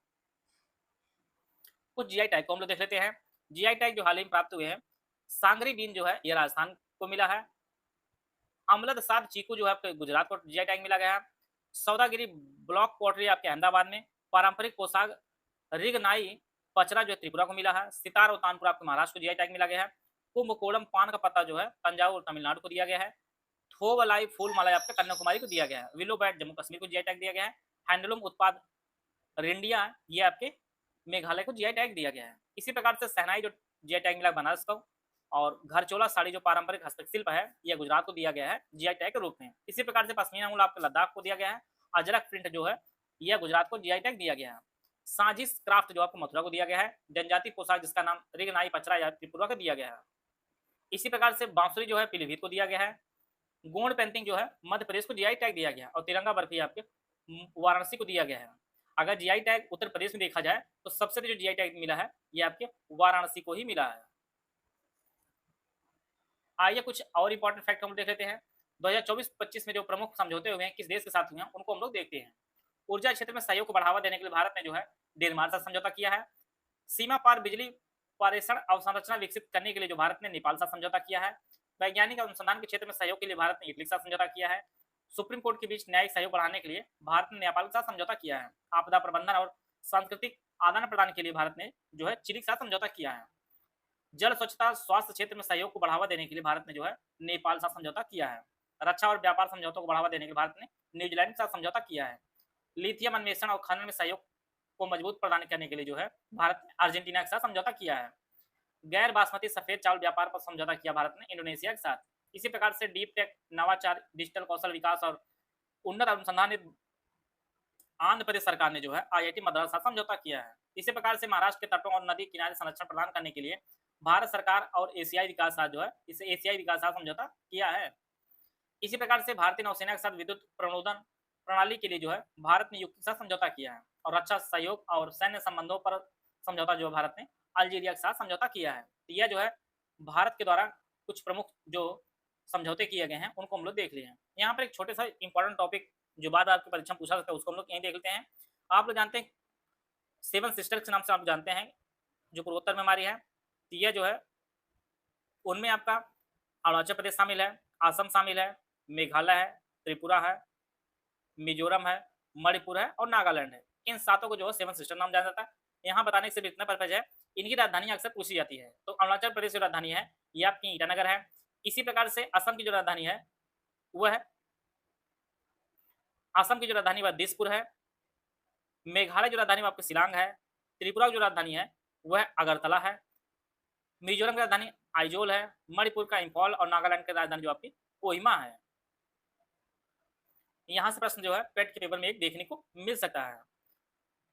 कुछ जीआई टैग को हम लोग देख लेते हैं। जीआई टैग जो हाल ही में प्राप्त हुए हैं, सांगरी बीन जो है ये राजस्थान को मिला है। अमलद साध चीकू जो है आपके गुजरात को जीआई टैग मिला गया है। सौदागिरी ब्लॉक पोट्री आपके अहमदाबाद में। पारंपरिक पोशाक रिगनाई पचरा जो है त्रिपुरा को मिला है। सितार और तानपुर आपके महाराष्ट्र को जीआई टैग मिला गया है। कुंभकोणम पान का पत्ता जो है तंजावुर तमिलनाडु को दिया गया है। थोवलाई फूल माला आपके कन्याकुमारी को दिया गया है। विलो बैट जम्मू कश्मीर को जीआई टैग दिया गया है। हैंडलूम उत्पाद रिंडिया ये आपके मेघालय को जीआई टैग दिया गया है। इसी प्रकार से सहनाई जो जीआई टैग मिला बनारस को, और घरचोला साड़ी जो पारंपरिक हस्तशिल्प है यह गुजरात को दिया गया है जीआई टैग के रूप में। इसी प्रकार से पश्मीना ऊन आपके लद्दाख को दिया गया है। अजरक प्रिंट जो है यह गुजरात को जीआई टैग दिया गया है। साजिश क्राफ्ट जो आपको मथुरा को दिया गया है। जनजाति पोशाक जिसका नाम रिगनाई पचरा या त्रिपुरा को दिया गया है। इसी प्रकार से बांसुरी जो है पीलीभीत को दिया गया है। गोंड पेंटिंग जो है मध्य प्रदेश को जीआई टैग दिया गया है। और तिरंगा बर्फी आपके वाराणसी को दिया गया है। अगर जीआई टैग उत्तर प्रदेश में देखा जाए तो सबसे अधिक जो जीआई टैग मिला है ये आपके वाराणसी को ही मिला है। आइए कुछ और इंपॉर्टेंट फैक्ट हम देख लेते हैं। 2024-25 में जो प्रमुख समझौते हुए हैं किस देश के साथ हुए हैं उनको हम लोग देखते हैं। ऊर्जा क्षेत्र में सहयोग को बढ़ावा देने के लिए भारत ने जो है डेनमार्क से समझौता किया है। सीमा पार बिजली पारेषण अवसंरचना विकसित करने के लिए जो भारत ने नेपाल से समझौता किया है। वैज्ञानिक अनुसंधान के क्षेत्र में सहयोग के लिए भारत ने इटली के साथ समझौता किया है। सुप्रीम कोर्ट के बीच न्यायिक सहयोग बढ़ाने के लिए भारत ने नेपाल के साथ समझौता किया है। आपदा प्रबंधन और सांस्कृतिक आदान प्रदान के लिए भारत ने जो है चिली के साथ समझौता किया है। जल स्वच्छता स्वास्थ्य क्षेत्र में सहयोग को बढ़ावा देने के लिए भारत ने जो है नेपाल के साथ समझौता किया है। रक्षा और व्यापार समझौतों को बढ़ावा देने के लिए भारत ने न्यूजीलैंड के साथ समझौता किया है। लिथियम अन्वेषण और खनन में सहयोग को मजबूत प्रदान करने के लिए जो है भारत ने अर्जेंटीना के साथ समझौता किया है। गैर बासमती सफेद चावल व्यापार पर समझौता किया भारत ने इंडोनेशिया के साथ। इसी प्रकार से डीप टेक नवाचार डिजिटल कौशल विकास और उन्नत अनुसंधान आंध्र प्रदेश सरकार ने जो है आईआईटी मद्रास के साथ समझौता किया है। इसी प्रकार से महाराष्ट्र के तटों और नदी किनारे संरक्षण प्रदान करने के लिए भारत सरकार और एशियाई विकास साथ जो है इसे एशियाई विकास साथ समझौता किया है। इसी प्रकार से भारतीय नौसेना के साथ विद्युत प्रणोदन प्रणाली के लिए जो है भारत ने युक्त के साथ समझौता किया है। और रक्षा सहयोग और सैन्य संबंधों पर समझौता जो भारत ने अल्जीरिया के साथ समझौता किया है। तो यह जो है भारत के द्वारा कुछ प्रमुख जो समझौते किए गए हैं उनको हम लोग देख लिए हैं। यहाँ पर एक छोटे सा इंपॉर्टेंट टॉपिक जो बाद आपकी परीक्षा में पूछा सकता है उसको हम लोग यहीं देख लेते हैं। आप लोग जानते हैं सेवन सिस्टर्स के नाम से आप जानते हैं जो पूर्वोत्तर में हमारी है। तो यह जो है उनमें आपका अरुणाचल प्रदेश शामिल है, असम शामिल है, मेघालय है, त्रिपुरा है, मिजोरम है, मणिपुर है और नागालैंड है। इन सातों को जो है सेवन सिस्टर नाम जाना जाता है। यहाँ बताने से भी इतना पर्पज है, इनकी राजधानी अक्सर पूछी जाती है। तो अरुणाचल प्रदेश जो राजधानी है ये आपकी ईटानगर है। इसी प्रकार से असम की जो राजधानी है वह है असम की जो राजधानी वह दिसपुर है। मेघालय जो राजधानी वह आपकी शिलांग है। त्रिपुरा की जो राजधानी है वह अगरतला है। मिजोरम की राजधानी आइजोल है। मणिपुर का इंफॉल और नागालैंड की राजधानी जो आपकी कोहिमा है। यहाँ से प्रश्न जो है पेट के पेपर में एक देखने को मिल सकता है।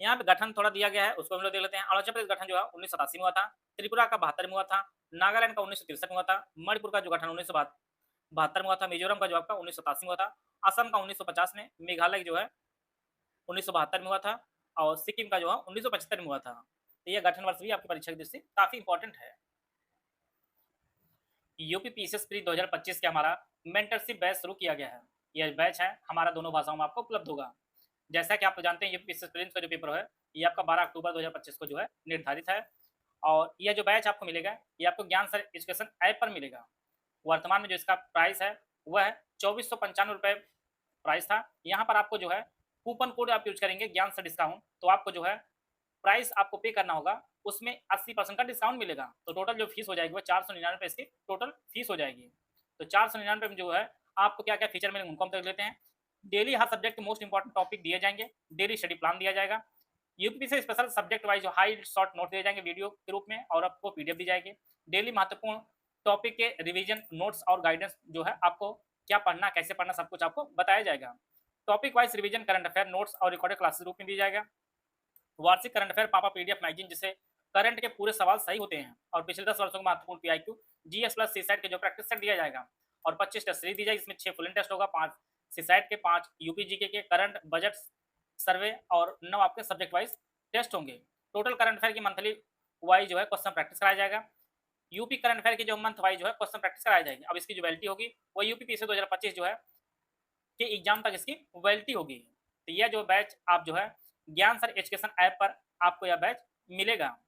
यहाँ पे गठन थोड़ा दिया गया है, उसको हम लोग देख लेते हैं। अरुणाचल प्रदेश गठन जो है 1987 में हुआ था, त्रिपुरा का 72 में हुआ था, नागालैंड का 1963 में हुआ था, मणिपुर का जो गठन 1972 में हुआ था, मिजोरम का जो आपका 1987 में हुआ था, असम का 1950 में, मेघालय जो है 1972 में हुआ था और सिक्किम का जो है 1975 में हुआ था। तो ये गठन वर्ष भी आपकी परीक्षा की दृष्टि से काफी इंपॉर्टेंट है। यूपी पीसीएस प्री 2025 के हमारा मेंटरशिप बैच शुरू किया गया है। यह बैच है हमारा दोनों भाषाओं में आपको उपलब्ध होगा। जैसा कि आप जानते हैं यूपी पीसीएस प्रीलिम्स का जो पेपर है ये आपका 12 अक्टूबर 2025 को जो है निर्धारित है और यह जो बैच आपको मिलेगा ये आपको ज्ञान सर एजुकेशन ऐप पर मिलेगा। वर्तमान में जो इसका प्राइस है वह है 2495 रुपये प्राइस था। यहाँ पर आपको जो है कूपन कोड आप यूज करेंगे ज्ञान सर डिस्काउंट, तो आपको जो है प्राइस आपको पे करना होगा, उसमें 80% का डिस्काउंट मिलेगा। तो टोटल जो फीस हो जाएगी वो 499 इसकी टोटल फीस हो जाएगी। तो 499 में जो है आपको क्या क्या फीचर मिलेंगे उनको हम देख लेते हैं। डेली हर सब्जेक्ट के मोस्ट इंपॉर्टेंट टॉपिक दिए जाएंगे, डेली स्टडी प्लान दिया जाएगा, यूपी से स्पेशल सब्जेक्ट वाइज जो हाई शॉर्ट नोट दिए जाएंगे वीडियो के रूप में और आपको पीडीएफ दी जाएगी। डेली महत्वपूर्ण टॉपिक के रिवीजन नोट्स और गाइडेंस जो है आपको क्या पढ़ना कैसे पढ़ना सब कुछ आपको बताया जाएगा। Topic wise revision current affair notes और रिकॉर्डेड क्लासेस रूप में दी जाएगा। वार्षिक करंट अफेयर पापा पीडीएफ मैगजीन जिससे करंट के पूरे सवाल सही होते हैं और पिछले 10 वर्षों के महत्वपूर्ण पीआईक्यू जीएस प्लस सीसैट के जो प्रैक्टिस सेट दिया जाएगा और 25 टेस्ट सीरीज दी जाएगी। इसमें 6 फुल एंड टेस्ट होगा, 5 सीसैट के, 5 यूपीजीके के करंट बजट सर्वे और 9 आपके सब्जेक्ट वाइज टेस्ट होंगे। टोटल करंट अफेयर की मंथली वाइज जो है क्वेश्चन प्रैक्टिस कराया जाएगा। यूपी करंट अफेयर की जो मंथ वाइज जो है क्वेश्चन प्रैक्टिस कराई जाएगी। अब इसकी जो वैलिडिटी होगी वो यूपी पीसी 2025 जो है के एग्जाम तक इसकी वैलिडिटी होगी। तो यह जो बैच आप जो है ज्ञान सर एजुकेशन ऐप पर आपको यह बैच मिलेगा।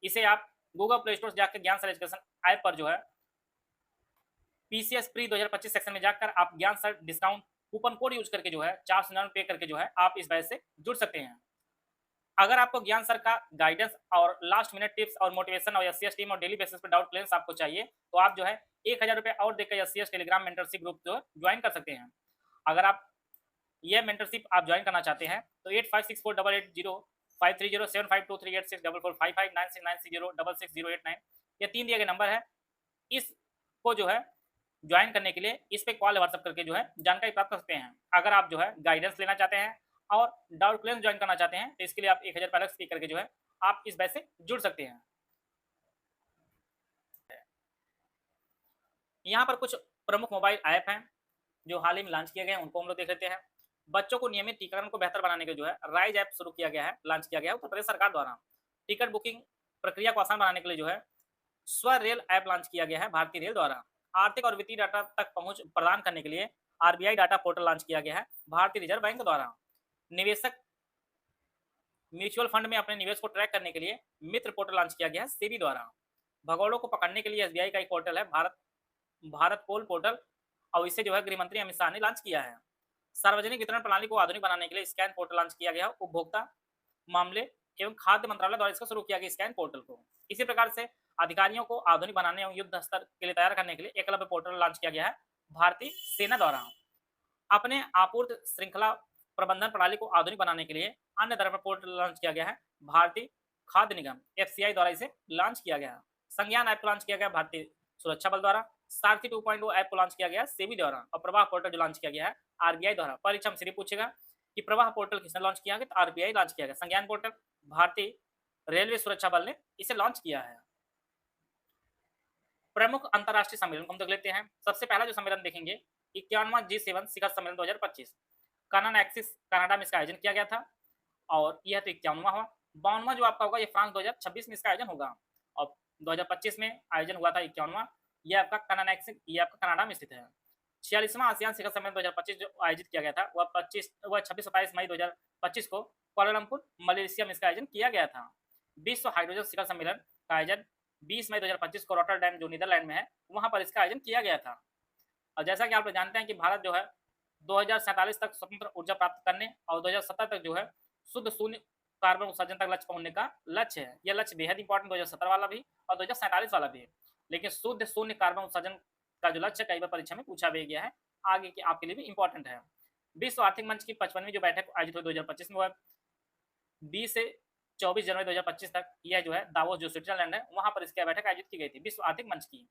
इसे आप गूगल प्ले स्टोर से जाकर ज्ञान सर एजुकेशन ऐप पर जो है पीसीएस प्री 2025 सेक्शन में जाकर आप ज्ञान sir discount coupon code use करके जो है 499 पे करके जो है आप इस बैच से जुड़ सकते हैं। अगर आपको ज्ञान सर का गाइडेंस और लास्ट मिनट टिप्स और मोटिवेशन और एससीएस टीम और डेली बेसिस पे डाउट क्लियरेंस आपको चाहिए तो आप जो है 1000 रुपये और देकर एससीएस टेलीग्राम मेंटरशिप ग्रुप जो ज्वाइन कर सकते हैं। अगर आप यह मेंटरशिप आप ज्वाइन करना चाहते हैं तो 856488053075238644559696906608 ये 3 दिए गए नंबर है। इसको जो है ज्वाइन करने के लिए इस पे कॉल व्हाट्सएप करके जो है जानकारी प्राप्त कर सकते हैं। अगर आप जो है गाइडेंस लेना चाहते हैं और डाउट क्लियरेंस ज्वाइन करना चाहते हैं तो इसके लिए आप 1000 अलग पे करके जो है आप इस बैच से जुड़ सकते हैं। यहाँ पर कुछ प्रमुख मोबाइल ऐप हैं जो हाल ही में लॉन्च किए गए हैं, उनको हम लोग देख लेते हैं। बच्चों को नियमित टीकाकरण को बेहतर बनाने के जो है राइज ऐप शुरू किया गया है, लॉन्च किया गया है उत्तर प्रदेश सरकार द्वारा। टिकट बुकिंग प्रक्रिया को आसान बनाने के लिए जो है स्व रेल ऐप लॉन्च किया गया है भारतीय रेल द्वारा। आर्थिक और वित्तीय डाटा तक पहुंच प्रदान करने के लिए आरबीआई डाटा पोर्टल लॉन्च किया गया है भारतीय रिजर्व बैंक द्वारा। निवेशक म्यूचुअल फंड में अपने निवेश को ट्रैक करने के लिए मित्र पोर्टल लॉन्च किया गया है सेबी द्वारा। भगोड़ों को पकड़ने के लिए एसबीआई का एक पोर्टल है भारत पोल पोर्टल और इसे जो है गृह मंत्री अमित शाह ने लॉन्च किया है। सार्वजनिक वितरण प्रणाली को आधुनिक बनाने के लिए स्कैन पोर्टल लॉन्च किया गया। उपभोक्ता मामले एवं खाद्य मंत्रालय द्वारा इसको शुरू किया गया स्कैन पोर्टल को। इसी प्रकार से अधिकारियों को आधुनिक बनाने एवं युद्ध स्तर के लिए तैयार करने के लिए एकलव्य पोर्टल लॉन्च किया गया है भारतीय सेना द्वारा। अपने आपूर्ति श्रृंखला प्रबंधन प्रणाली को आधुनिक बनाने के लिए अन्य तरह पोर्टल लॉन्च किया गया है भारतीय खाद्य निगम एफसीआई द्वारा इसे लॉन्च किया गया। संज्ञान ऐप लॉन्च किया गया भारतीय सुरक्षा बल द्वारा। सारथी 2.0 ऐप को लॉन्च किया गया सेबी द्वारा और प्रवाह पोर्टल जो लॉन्च किया गया है आरबीआई द्वारा। परीक्षा में सीधे पूछेगा कि प्रवाह पोर्टल किसने लॉन्च किया है तो आरबीआई लॉन्च किया गया। संज्ञान पोर्टल भारतीय रेलवे सुरक्षा बल ने इसे लॉन्च किया है। प्रमुख अंतर्राष्ट्रीय सम्मेलन को हम देख लेते हैं। सबसे पहला जो सम्मेलन देखेंगे 51वां G7 शिखर सम्मेलन 2025 कानान एक्सिस कनाडा में इसका आयोजन किया गया था और यह तो 51वां हुआ। 52वां जो आपका होगा ये फ्रांस 2026 में इसका आयोजन होगा और 2025 में आयोजन हुआ था 51वां। यह आपका कानान एक्सिस ये आपका कनाडा में स्थित है। 46वां आसियान शिखर सम्मेलन 2025 जो आयोजित किया गया था वह 26-27 मई 2025 को कुआलालंपुर मलेशिया में इसका आयोजन किया गया था। विश्व हाइड्रोजन शिखर सम्मेलन का आयोजन 20 मई 2025 को रॉटरडैम जो नीदरलैंड में है वहां पर इसका आयोजन किया गया था। और जैसा कि आप लोग जानते हैं कि भारत जो है 2047 तक स्वतंत्र ऊर्जा प्राप्त करने और 2070 तक जो है शुद्ध शून्य कार्बन उत्सर्जन तक लक्ष्य पहुंचने का लक्ष्य है। यह लक्ष्य बेहद इंपॉर्टेंट 2070 वाला भी और 2047 वाला भी है। लेकिन शुद्ध शून्य कार्बन उत्सर्जन का जो लक्ष्य कई बार परीक्षा में पूछा भी गया है, आगे की आपके लिए भी इंपॉर्टेंट है। विश्व आर्थिक मंच की 55वीं जो बैठक आयोजित हुई 2025 में हुआ 20 से 24 जनवरी 2025 तक। यह जो है दावोस जो स्विट्जरलैंड है वहां पर इसकी बैठक आयोजित की गई थी विश्व आर्थिक मंच की।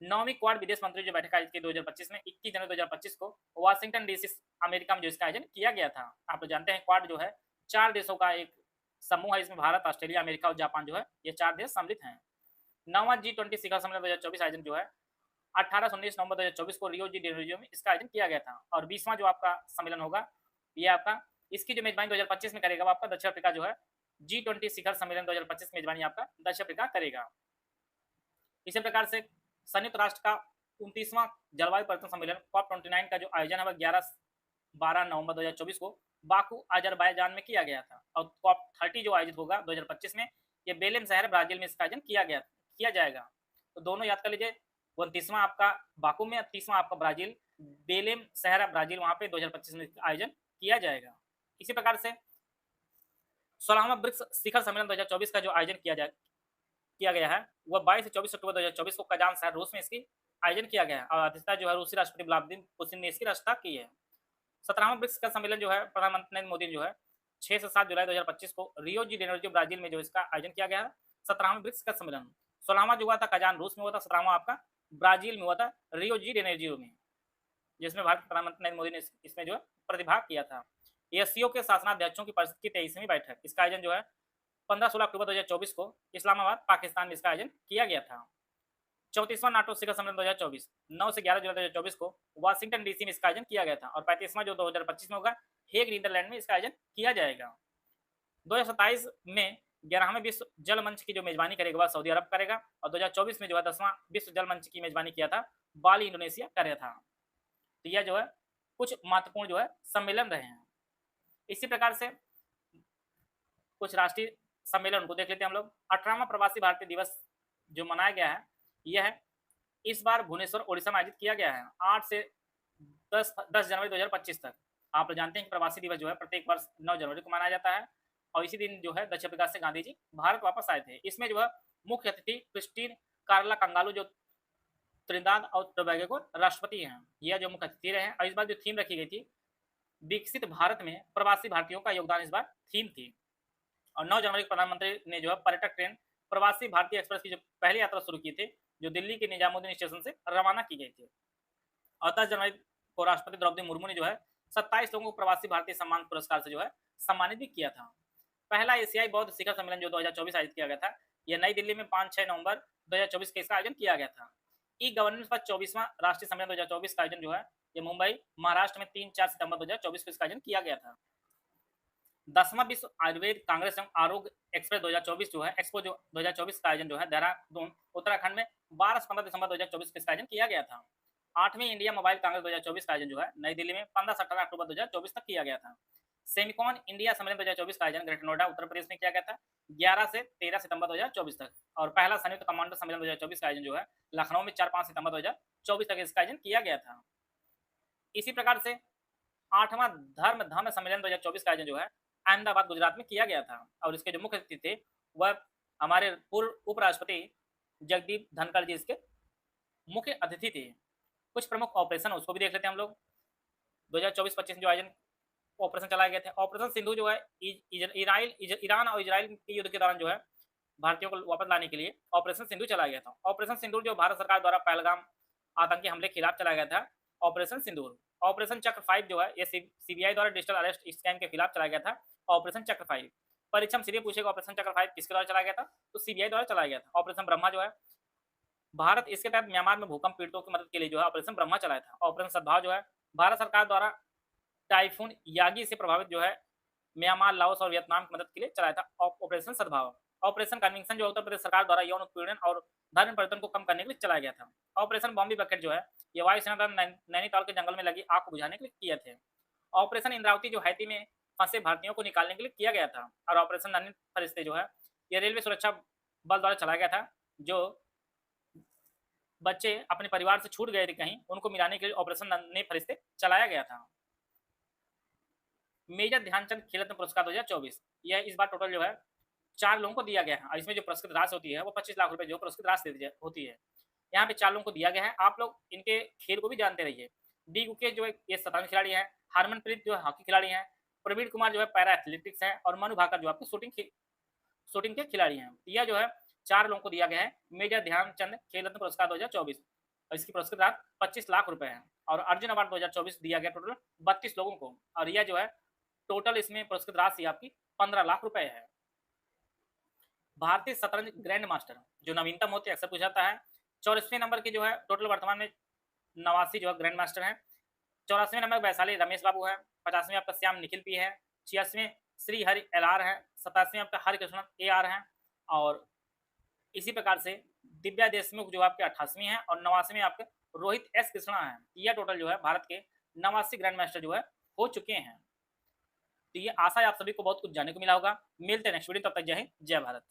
9वीं क्वाड विदेश मंत्री जो बैठक आयोजित की 2025 में 21 जनवरी 2025 को वाशिंगटन डीसी अमेरिका में जो इसका आयोजन किया गया था। आप लोग जानते हैं क्वाड जो है 4 देशों का एक समूह है। इसमें भारत, ऑस्ट्रेलिया, अमेरिका और जापान जो है ये 4 देश सम्मिलित हैं। 9वां G20 शिखर सम्मेलन 2024 आयोजन जो है 18 से 19 नवंबर 2024 को रियो डी जेनेरियो में इसका आयोजन किया गया था। और 20वां जो आपका सम्मेलन होगा ये आपका इसकी जो मेजबानी 2025 में करेगा वो आपका दक्षिण अफ्रीका जो है G20 शिखर सम्मेलन 2025 की मेजबानी आपका दक्षिण अफ्रीका करेगा। इसी प्रकार से संयुक्त राष्ट्र का 29वां जलवायु परिवर्तन सम्मेलन COP29 का जो आयोजन है वह 11-12 नवंबर 2024 को बाकू अजरबैजान में किया गया था। और COP30 जो आयोजित होगा 2025 में ये बेलेम शहर ब्राजील में इसका आयोजन किया जाएगा। तो दोनों याद कर लीजिए, 29वां आपका बाकू में, 30वां आपका ब्राजील, बेलेम शहर ब्राजील, वहां पे 2025 में आयोजन किया जाएगा। इसी प्रकार से 16वां ब्रिक्स शिखर सम्मेलन 2024 का जो आयोजन किया गया है वह 22 से 24 अक्टूबर 2024 को कजान शहर रूस में इसकी आयोजन किया गया है। और अध्यक्षता जो है रूसी राष्ट्रपति व्लादिमीर पुतिन ने इसकी अध्यक्षता की है। 17वां ब्रिक्स का सम्मेलन जो है प्रधानमंत्री नरेंद्र मोदी जो है 6 से 7 जुलाई 2025 को रियो डी जेनेरियो ब्राजील में जो इसका आयोजन किया गया है। 17वां ब्रिक्स का सम्मेलन 16वां जो हुआ था कजान रूस में हुआ था, 17वां आपका ब्राजील में हुआ था रियो डी जेनेरियो में, जिसमें भारत प्रधानमंत्री नरेंद्र मोदी ने इसमें जो है प्रतिभाग किया था। एससीओ के शासनाध्यक्षों की परिषद की 23वीं बैठक, इसका आयोजन जो है 15-16 अक्टूबर 2024 को इस्लामाबाद पाकिस्तान में इसका आयोजन किया गया था। 34वां नाटो शिखर सम्मेलन 2024 9 से 11 जुलाई 2024 को वाशिंगटन डीसी में इसका आयोजन किया गया था। और 35वां जो 2025 में होगा हेग नीदरलैंड में इसका आयोजन किया जाएगा। 2027 में 11वें विश्व जल मंच की जो मेजबानी करेगा वह सऊदी अरब करेगा। और 2024 में जो है 10वां विश्व जल मंच की मेजबानी किया था बाली इंडोनेशिया कर रहा था। तो यह जो है कुछ महत्वपूर्ण जो है सम्मेलन रहे हैं। इसी प्रकार से कुछ राष्ट्रीय सम्मेलन को देख लेते हैं हम लोग। 18वां प्रवासी भारतीय दिवस जो मनाया गया है यह है इस बार भुवनेश्वर ओडिशा में आयोजित किया गया है 8 से 10 जनवरी 2025 तक। आप लोग जानते हैं कि प्रवासी दिवस जो है प्रत्येक वर्ष 9 जनवरी को मनाया जाता है। और इसी दिन जो है दक्षिण अफ्रीका से गांधी जी भारत वापस आए थे। इसमें जो है मुख्य अतिथि क्रिस्टीन कार्ला कंगालू जो त्रिनिदाद और टोबैगो को राष्ट्रपति हैं, यह जो मुख्य अतिथि रहे हैं। और इस बार जो थीम रखी गई थी विकसित भारत में प्रवासी भारतीयों का योगदान, इस बार थीम थी। और 9 जनवरी को प्रधानमंत्री ने जो है पर्यटक ट्रेन प्रवासी भारतीय एक्सप्रेस की जो पहली यात्रा शुरू की थी जो दिल्ली के निजामुद्दीन स्टेशन से रवाना की गई थी। और 10 जनवरी को राष्ट्रपति द्रौपदी मुर्मू ने जो है 27 लोगों को प्रवासी भारतीय सम्मान पुरस्कार से जो है सम्मानित भी किया था। पहला एशियाई बौद्ध शिखर सम्मेलन जो 2024 आयोजित किया गया था यह नई दिल्ली में 5-6 नवंबर 2024 के इसका आयोजन किया गया था। ई गवर्नेंस पर 24वां राष्ट्रीय सम्मेलन 2024 का आयोजन जो है ये मुंबई महाराष्ट्र में 3-4 सितंबर 2024 को इसका आयोजन किया गया था। 10वां विश्व आयुर्वेद कांग्रेस एवं आरोग्य एक्सप्रेस 2024 जो है एक्सपो जो 2024 का आयोजन जो है देहरादून उत्तराखंड में 12 से 15 दिसंबर 2024 को इसका आयोजन किया गया था। 8वीं इंडिया मोबाइल कांग्रेस 2024 का आयोजन जो है नई दिल्ली में 15 से 18 अक्टूबर 2024 तक किया गया था। सेमिकॉन इंडिया सम्मेलन 2024 का आयोजन ग्रेटर नोएडा उत्तर प्रदेश में किया गया था 11 से 13 सितंबर 2024 तक। और पहला संयुक्त कमांडर सम्मेलन 2024 का आयोजन जो है लखनऊ में 4-5 सितंबर 2024 तक इसका आयोजन किया गया था। इसी प्रकार से 8वां धर्म सम्मेलन 2024 का आयोजन जो है अहमदाबाद गुजरात में किया गया था। और इसके जो मुख्य अतिथि थे वह हमारे पूर्व उपराष्ट्रपति जगदीप धनखड़ जी इसके मुख्य अतिथि थे। कुछ प्रमुख ऑपरेशन उसको भी देख लेते हैं हम लोग। 2024-25 जो आयोजन ऑपरेशन चलाए गए थे, ऑपरेशन सिंधु जो है ईरान और इजराइल के युद्ध के दौरान जो है भारतीयों को वापस लाने के लिए ऑपरेशन सिंधु चलाया गया था। ऑपरेशन सिंदूर जो भारत सरकार द्वारा पहलगाम आतंकी हमले के खिलाफ चलाया गया था ऑपरेशन सिंदूर। ऑपरेशन चक्र 5 जो है ये सीबीआई द्वारा डिजिटल अरेस्ट स्कैम के खिलाफ चलाया गया था ऑपरेशन चक्र 5। परीक्षा में सीधे पूछेगा ऑपरेशन चक्र 5 किसके द्वारा चलाया गया था, तो सीबीआई द्वारा चलाया गया था। ऑपरेशन ब्रह्मा जो है भारत इसके तहत म्यांमार में भूकंप पीड़ितों की मदद के लिए जो है ऑपरेशन ब्रह्मा चलाया था। ऑपरेशन सद्भाव जो है भारत सरकार द्वारा टाइफून यागी से प्रभावित जो है म्यांमार, लाओस और वियतनाम की मदद के लिए चलाया था ऑपरेशन सद्भाव। ऑपरेशन कन्विक्शन जो उत्तर प्रदेश सरकार द्वारा यौन उत्पीड़न और धर्म परिवर्तन को कम करने के लिए चलाया गया था। ऑपरेशन बॉम्बे बकेट जो है ये वायुसेना द्वारा नैनीताल के जंगल में लगी आग को बुझाने के लिए किए थे। ऑपरेशन इंद्रावती जो हैती में फंसे भारतीयों को निकालने के लिए किया गया था। और ऑपरेशन नन्हे फरिश्ते जो है ये रेलवे सुरक्षा बल द्वारा चलाया गया था। जो बच्चे अपने परिवार से छूट गए थे कहीं, उनको मिलाने के लिए ऑपरेशन नन्हे फरिश्ते चलाया गया था। मेजर ध्यानचंद खेल रत्न पुरस्कार 2024 यह इस बार टोटल जो है 4 लोगों को दिया गया है। और इसमें जो पुरस्कृत राशि होती है वो 25 लाख रुपए जो पुरस्कृत राशि होती है यहाँ पे 4 लोगों को दिया गया है। आप लोग इनके खेल को भी जानते रहिए। डी गुके जो ये शतरंज खिलाड़ी है, हरमनप्रीत जो है हॉकी खिलाड़ी है, प्रवीण कुमार जो है पैरा एथलेटिक्स है और मनु भाकर जो आपके शूटिंग के खिलाड़ी हैं। यह जो है 4 लोगों को दिया गया है मेजर ध्यानचंद खेल रत्न पुरस्कार 2024। और इसकी पुरस्कृत राशि 25 लाख रुपए है। और अर्जुन अवार्ड 2024 दिया गया टोटल 32 लोगों को, और यह जो है टोटल इसमें पुरस्कृत राशि आपकी 15 लाख रुपए है। भारतीय शतरंज ग्रैंड मास्टर जो नवीनतम होते हैं अक्सर पूछा जाता है। 84वें नंबर के जो है टोटल वर्तमान में 89 जो है ग्रैंड मास्टर हैं। 84वें नंबर वैशाली रमेश बाबू है। 50वें आपका श्याम निखिल पी है। 86वें श्री हरि एल.आर. है। 87वें आपका हरिकृष्ण ए.आर. है। और इसी प्रकार से दिव्या देशमुख जो आपके 88वीं है, और 89वें आपके रोहित एस कृष्णा है। यह टोटल जो है भारत के 89 ग्रैंड मास्टर जो है हो चुके हैं। तो ये आशा है आप सभी को बहुत कुछ जानने को मिला होगा। मिलते हैं नेक्स्ट वीडियो, तब तक जय हिंद जय भारत।